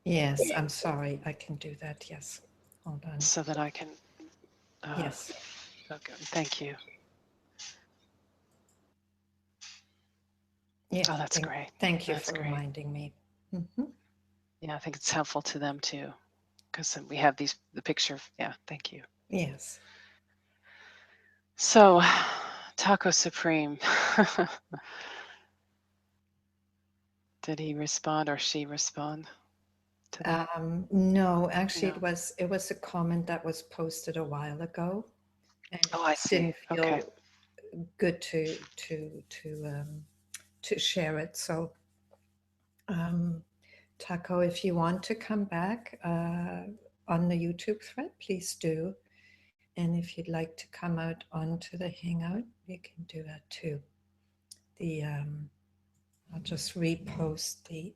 Yes, I'm sorry. I can do that. Yes. Hold on. so that I can, Yes. okay, thank you. Yeah. Oh, that's great. Thank you That's for great. reminding me. Mm-hmm. Yeah, I think it's helpful to them too, because we have the picture of, yeah, thank you. Yes. So, Taco Supreme, did he respond or she respond to that? No, actually, No. it was a comment that was posted a while ago, and Oh, I it see. didn't feel Okay. good to share it. So, Taco, if you want to come back on the YouTube thread, please do. And if you'd like to come out onto the Hangout, you can do that too. The I'll just repost the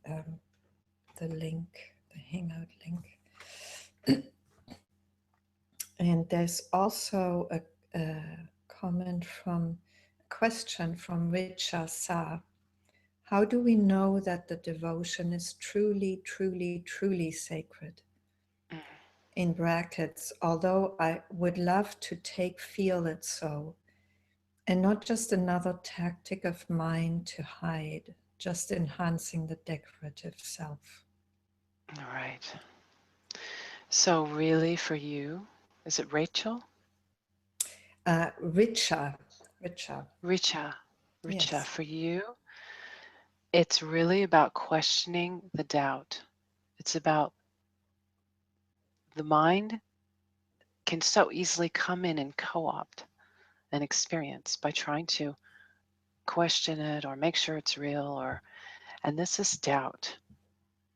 link, the Hangout link. And there's also a comment a question from Richa Sa. How do we know that the devotion is truly, truly, truly sacred? In brackets, although I would love to feel it so, and not just another tactic of mine to hide, just enhancing the decorative self. All right. So really for you, is it Rachel? Richa. Richa, Yes. for you, it's really about questioning the doubt. It's about the mind can so easily come in and co-opt an experience by trying to question it or make sure it's real, and this is doubt.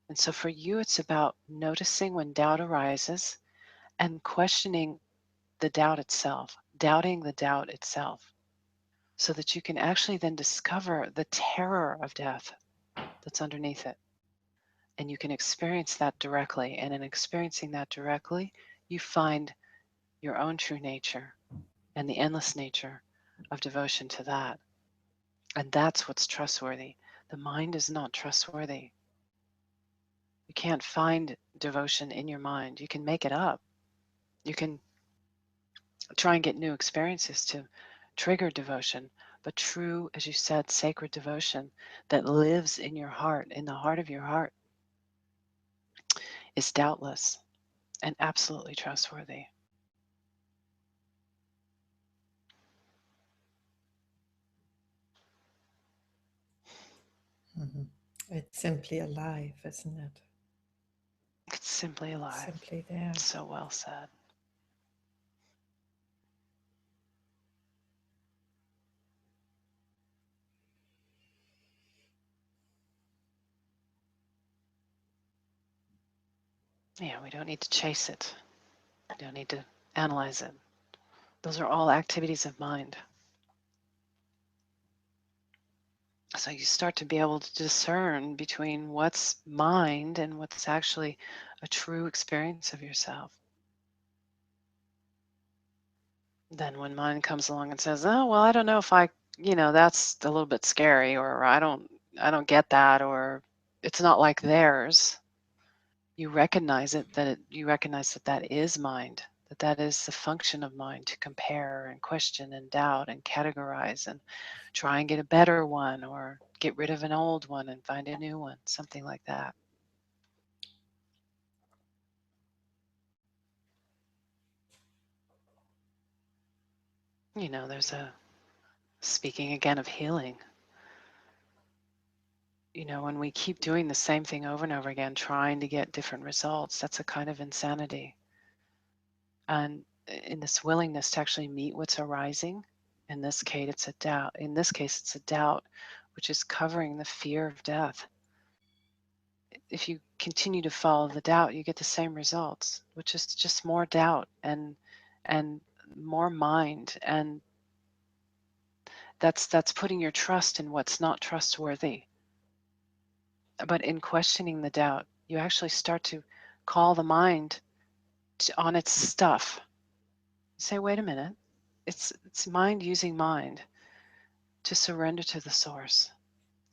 And so for you, it's about noticing when doubt arises and questioning the doubt itself, doubting the doubt itself, so that you can actually then discover the terror of death that's underneath it. And you can experience that directly. And in experiencing that directly, you find your own true nature and the endless nature of devotion to that. And that's what's trustworthy. The mind is not trustworthy. You can't find devotion in your mind. You can make it up. You can try and get new experiences to trigger devotion. But true, as you said, sacred devotion that lives in your heart, in the heart of your heart, is doubtless and absolutely trustworthy. Mm-hmm. It's simply alive, isn't it? It's simply alive. Simply there. So well said. Yeah, we don't need to chase it. We don't need to analyze it. Those are all activities of mind. So you start to be able to discern between what's mind and what's actually a true experience of yourself. Then when mind comes along and says, oh, well, I don't know if that's a little bit scary, or I don't get that, or it's not like theirs. You recognize that is mind, that is the function of mind, to compare and question and doubt and categorize and try and get a better one, or get rid of an old one and find a new one, something like that. There's speaking again of healing. when we keep doing the same thing over and over again, trying to get different results, that's a kind of insanity. And in this willingness to actually meet what's arising, in this case, it's a doubt. In this case, it's a doubt, which is covering the fear of death. If you continue to follow the doubt, you get the same results, which is just more doubt and more mind, and that's putting your trust in what's not trustworthy. But in questioning the doubt, you actually start to call the mind on its stuff. You say, wait a minute, it's mind using mind to surrender to the source.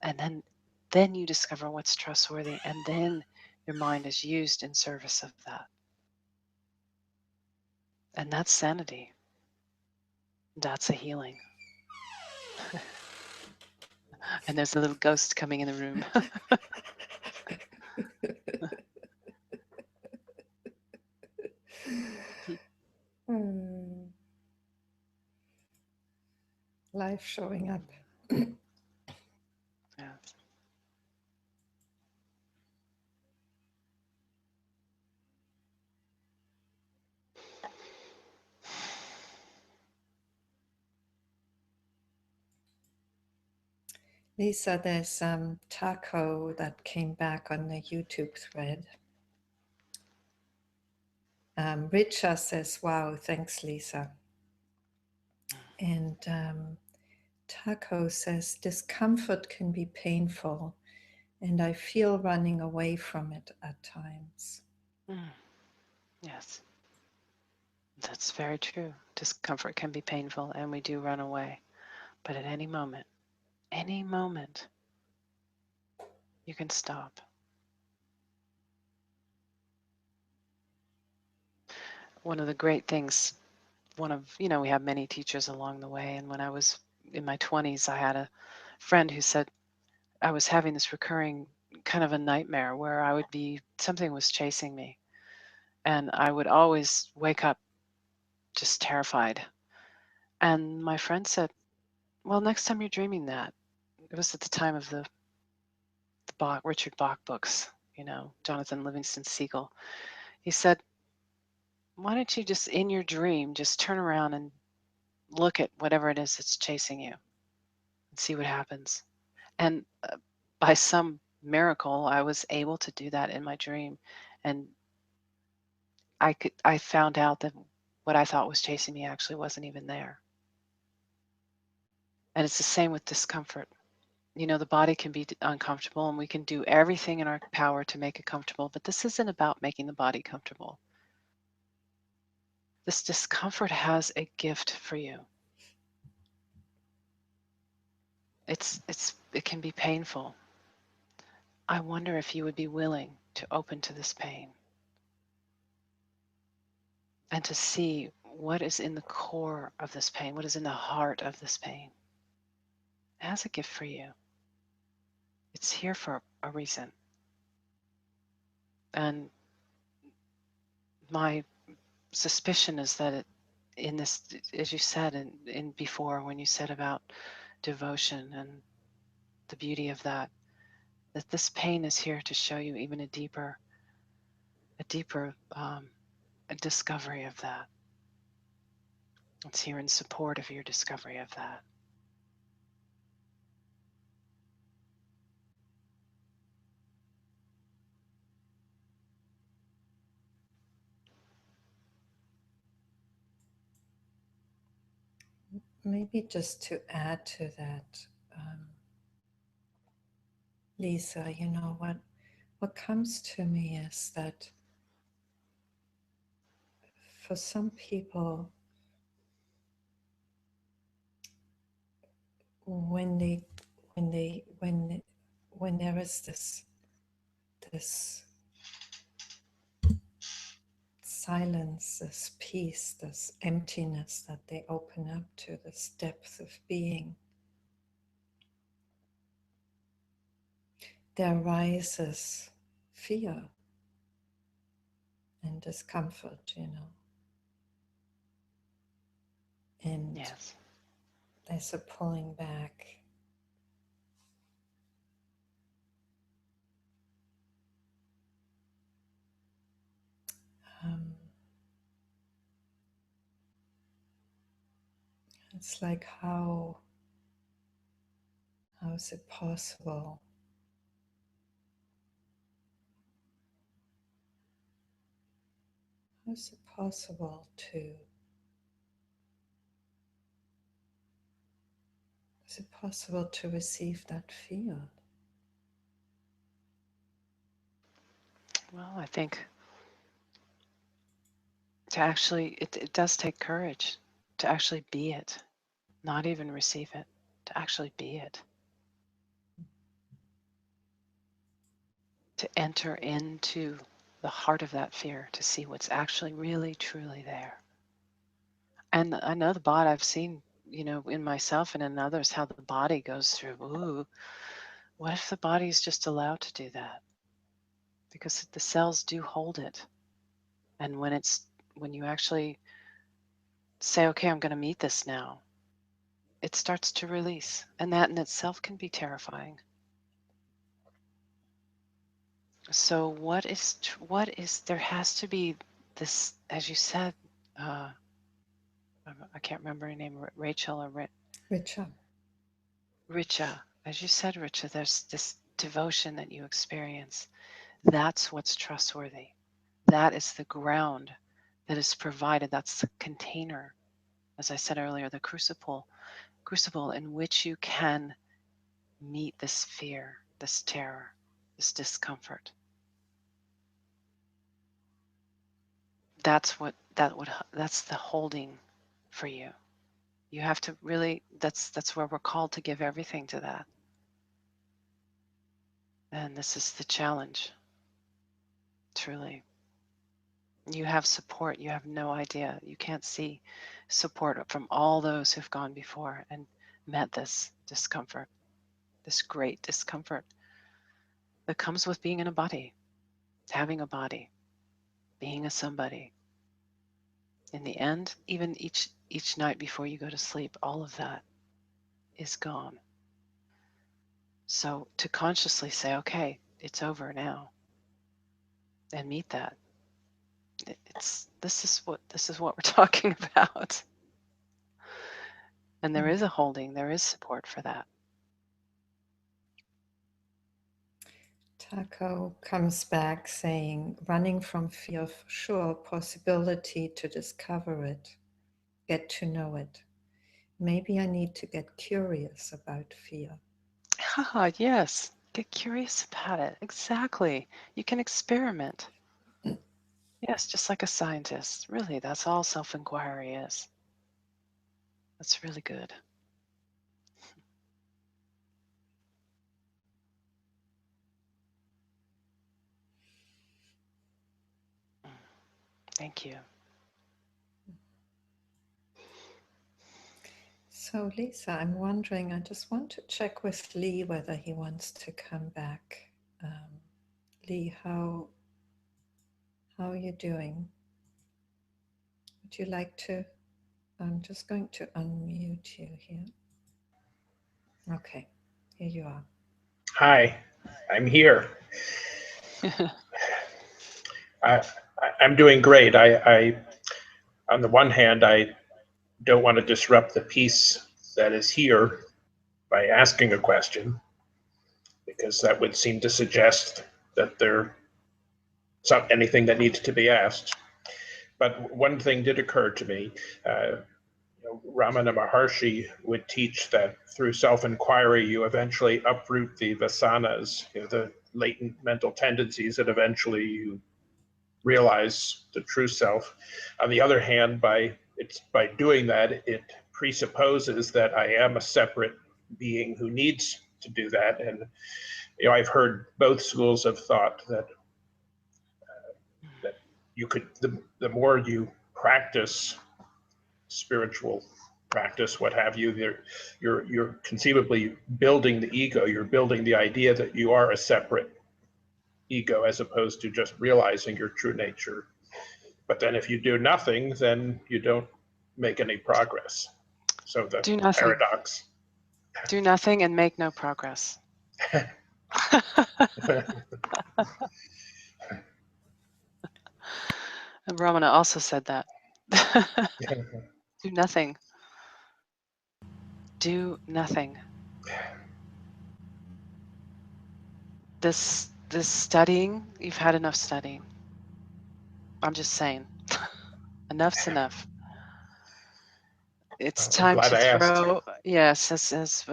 And then you discover what's trustworthy, and then your mind is used in service of that. And that's sanity. That's a healing. And there's a little ghost coming in the room. Life showing up. Yeah. Lisa, there's Taco that came back on the YouTube thread. Richa says, wow, thanks, Lisa. And Taco says, discomfort can be painful, and I feel running away from it at times. Yes, that's very true. Discomfort can be painful, and we do run away. But at any moment, you can stop. One of the great things, we have many teachers along the way. And when I was in my 20s, I had a friend who said I was having this recurring kind of a nightmare where something was chasing me. And I would always wake up just terrified. And my friend said, well, next time you're dreaming that, it was at the time of the Richard Bach books, Jonathan Livingston Seagull. He said, why don't you just, in your dream, just turn around and look at whatever it is that's chasing you and see what happens. And by some miracle, I was able to do that in my dream. And I found out that what I thought was chasing me actually wasn't even there. And it's the same with discomfort. The body can be uncomfortable, and we can do everything in our power to make it comfortable, but this isn't about making the body comfortable. This discomfort has a gift for you. It can be painful. I wonder if you would be willing to open to this pain and to see what is in the core of this pain, what is in the heart of this pain. It has a gift for you. It's here for a reason. And my suspicion is that in this, as you said, in before, when you said about devotion and the beauty of that this pain is here to show you even a deeper discovery of that. It's here in support of your discovery of that. Maybe just to add to that, Lisa, what comes to me is that for some people, when there is this silence, this peace, this emptiness that they open up to, this depth of being, there arises fear and discomfort, and Yes. there's a pulling back. It's like how is it possible? How is it possible to? Is it possible to receive that field? Well, I think to actually, it does take courage to actually be it, not even receive it, to actually be it. To enter into the heart of that fear, to see what's actually really, truly there. And I know the body, I've seen, in myself and in others, how the body goes through, ooh, what if the body is just allowed to do that? Because the cells do hold it. And when you actually say, okay, I'm going to meet this now, it starts to release. And that in itself can be terrifying. So what is, there has to be this, as you said, I can't remember her name, Rachel or Richa. As you said, Richa, there's this devotion that you experience. That's what's trustworthy. That is the ground that is provided. That's the container, as I said earlier, the crucible in which you can meet this fear, this terror, this discomfort. That's the holding for you. You have to really, that's where we're called to give everything to that. And this is the challenge, truly. You have support. You have no idea. You can't see support from all those who've gone before and met this discomfort, this great discomfort that comes with being in a body, having a body, being a somebody. In the end, even each night before you go to sleep, all of that is gone. So to consciously say, okay, it's over now, and meet that. This is what we're talking about. And there is a holding, there is support for that. Taco comes back saying, running from fear for sure, possibility to discover it, get to know it. Maybe I need to get curious about fear. Yes, get curious about it. Exactly. You can experiment. Yes, just like a scientist. Really, that's all self-inquiry is. That's really good. Thank you. So Lisa, I'm wondering, I just want to check with Lee whether he wants to come back. Lee, how are you doing? Would you like to? I'm just going to unmute you here. Okay, here you are. Hi, I'm here. I'm doing great. I on the one hand, I don't want to disrupt the peace that is here by asking a question, because that would seem to suggest that there's anything that needs to be asked. But one thing did occur to me. Ramana Maharshi would teach that through self-inquiry, you eventually uproot the vasanas, the latent mental tendencies, that eventually you realize the true self. On the other hand, by doing that, it presupposes that I am a separate being who needs to do that. And I've heard both schools of thought that that you could, the more you practice spiritual practice, what have you, you're conceivably building the ego. You're building the idea that you are a separate ego, as opposed to just realizing your true nature. But then if you do nothing, then you don't make any progress. So the Do nothing. paradox. Do nothing and make no progress. And Ramana also said that. Do nothing. do nothing. This studying, you've had enough studying. I'm just saying, enough's enough. It's time to throw. Yes, as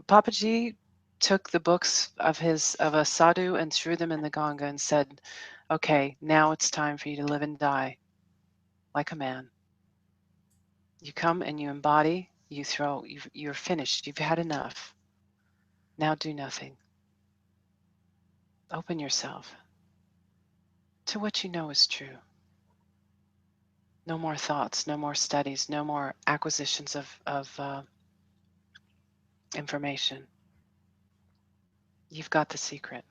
Papaji took the books of a sadhu and threw them in the Ganga and said, "Okay, now it's time for you to live and die like a man. You come and you embody. You throw. You're finished. You've had enough. Now do nothing. Open yourself to what you know is true. No more thoughts. No more studies. No more acquisitions of information. You've got the secret.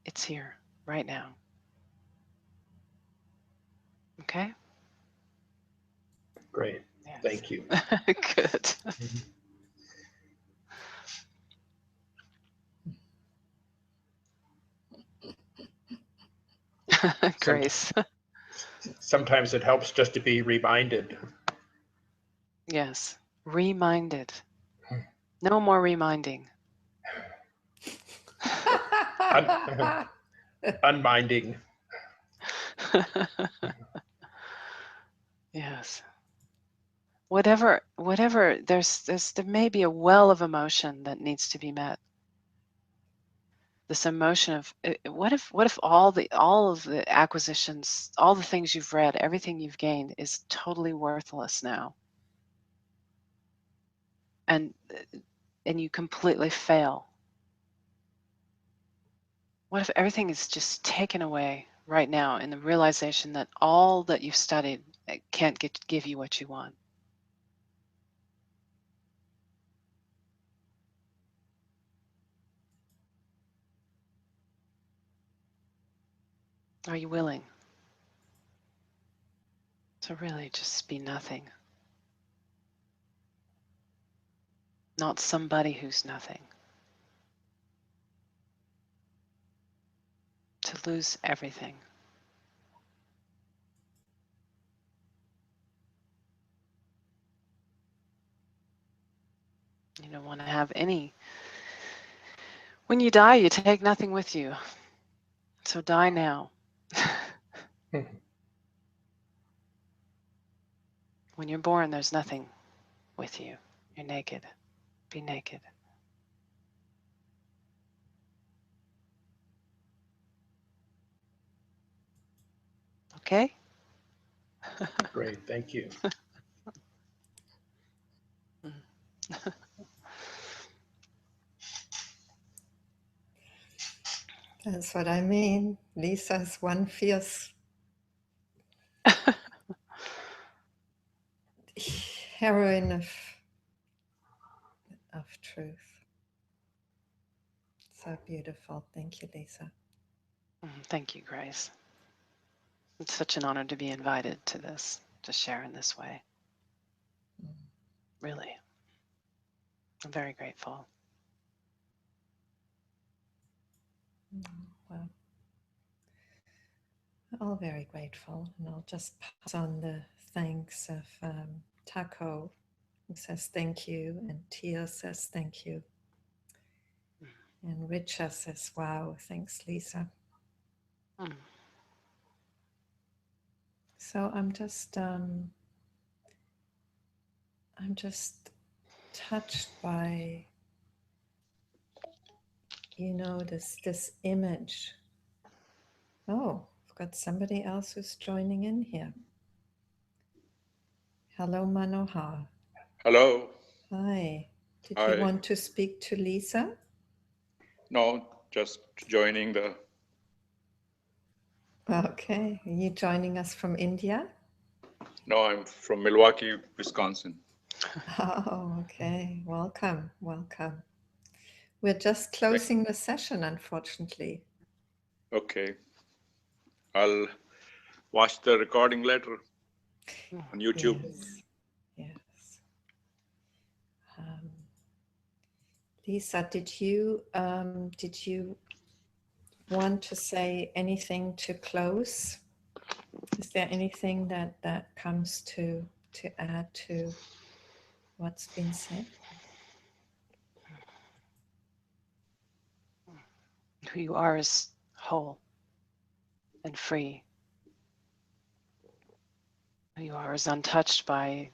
It's here right now. Okay? Great. Yes. Thank you. Good. Grace. Sometimes it helps just to be reminded. Yes. Reminded. No more reminding. Unminding. Yes. Whatever there may be a well of emotion that needs to be met. This emotion of what if all of the acquisitions, all the things you've read, everything you've gained is totally worthless now, and you completely fail? What if everything is just taken away right now in the realization that all that you've studied can't give you what you want? Are you willing to really just be nothing? Not somebody who's nothing. To lose everything. You don't want to have any. When you die, you take nothing with you. So die now. When you're born, there's nothing with you. You're naked. Be naked. Okay? Great, thank you. That's what I mean. Lisa's one fierce heroine of truth. So beautiful. Thank you, Lisa. Thank you, Grace. It's such an honor to be invited to this, to share in this way. Really. I'm very grateful. Well, we're all very grateful. And I'll just pass on the thanks of Taco, who says thank you, and Tia says thank you. And Richa says, wow, thanks, Lisa. So I'm just touched by, this image. Oh, I've got somebody else who's joining in here. Hello, Manohar. Hello. Hi. Did Hi. you want to speak to Lisa? No, just joining the... Okay. Are you joining us from India? No, I'm from Milwaukee, Wisconsin. Oh, okay. Welcome. Welcome. We're just closing the session, unfortunately. Okay. I'll watch the recording later on YouTube. Yes. Lisa, did you want to say anything to close? Is there anything that comes to add to what's been said? Who you are is whole and free. Who you are is untouched by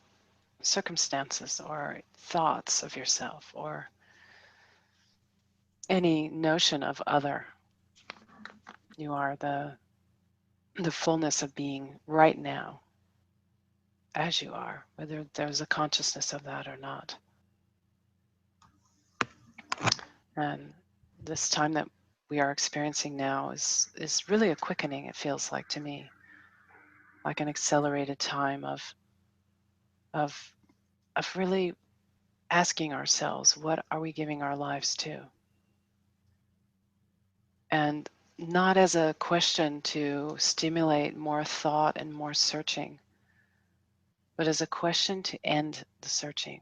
circumstances or thoughts of yourself or any notion of other. You are the fullness of being right now, as you are, whether there's a consciousness of that or not. And this time that we are experiencing now is really a quickening, it feels like to me, like an accelerated time of really asking ourselves, what are we giving our lives to? And not as a question to stimulate more thought and more searching, but as a question to end the searching,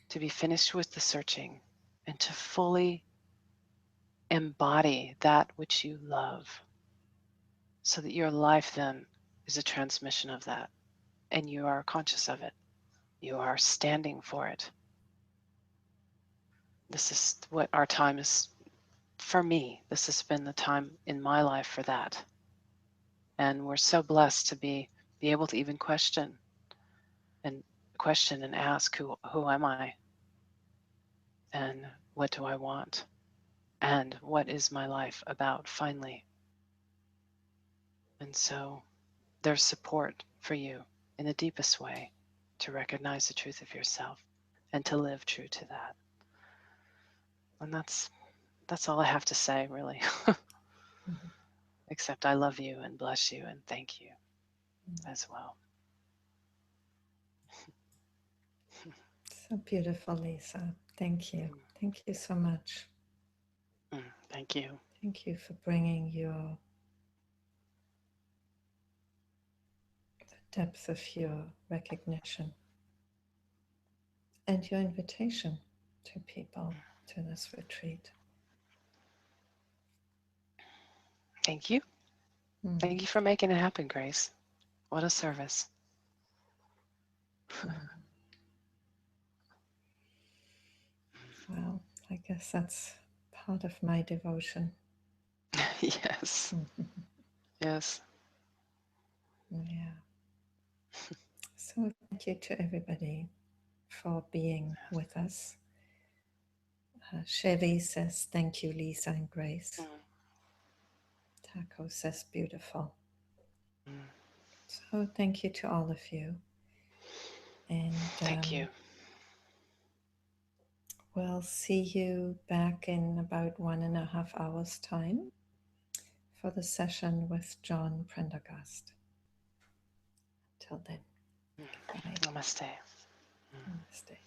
to be finished with the searching, and to fully embody that which you love, so that your life then is a transmission of that, and you are conscious of it. You are standing for it. This is what our time is. For me, this has been the time in my life for that. And we're so blessed to be able to even question and ask, who am I? And what do I want? And what is my life about, finally? And so there's support for you in the deepest way to recognize the truth of yourself and to live true to that. And that's all I have to say, really. Except I love you and bless you and thank you as well. So beautiful, Lisa. Thank you. Thank you so much. Thank you. Thank you for bringing the depth of your recognition and your invitation to people to this retreat. Thank you. Thank you for making it happen, Grace. What a service. Well, I guess that's part of my devotion. Yes. Yes. Yeah. So thank you to everybody for being with us. Chevy says, thank you, Lisa and Grace. Taco says, beautiful. So thank you to all of you. And thank you. We'll see you back in about 1.5 hours' time for the session with Jon Prendergast. Till then, goodbye. Namaste. Namaste.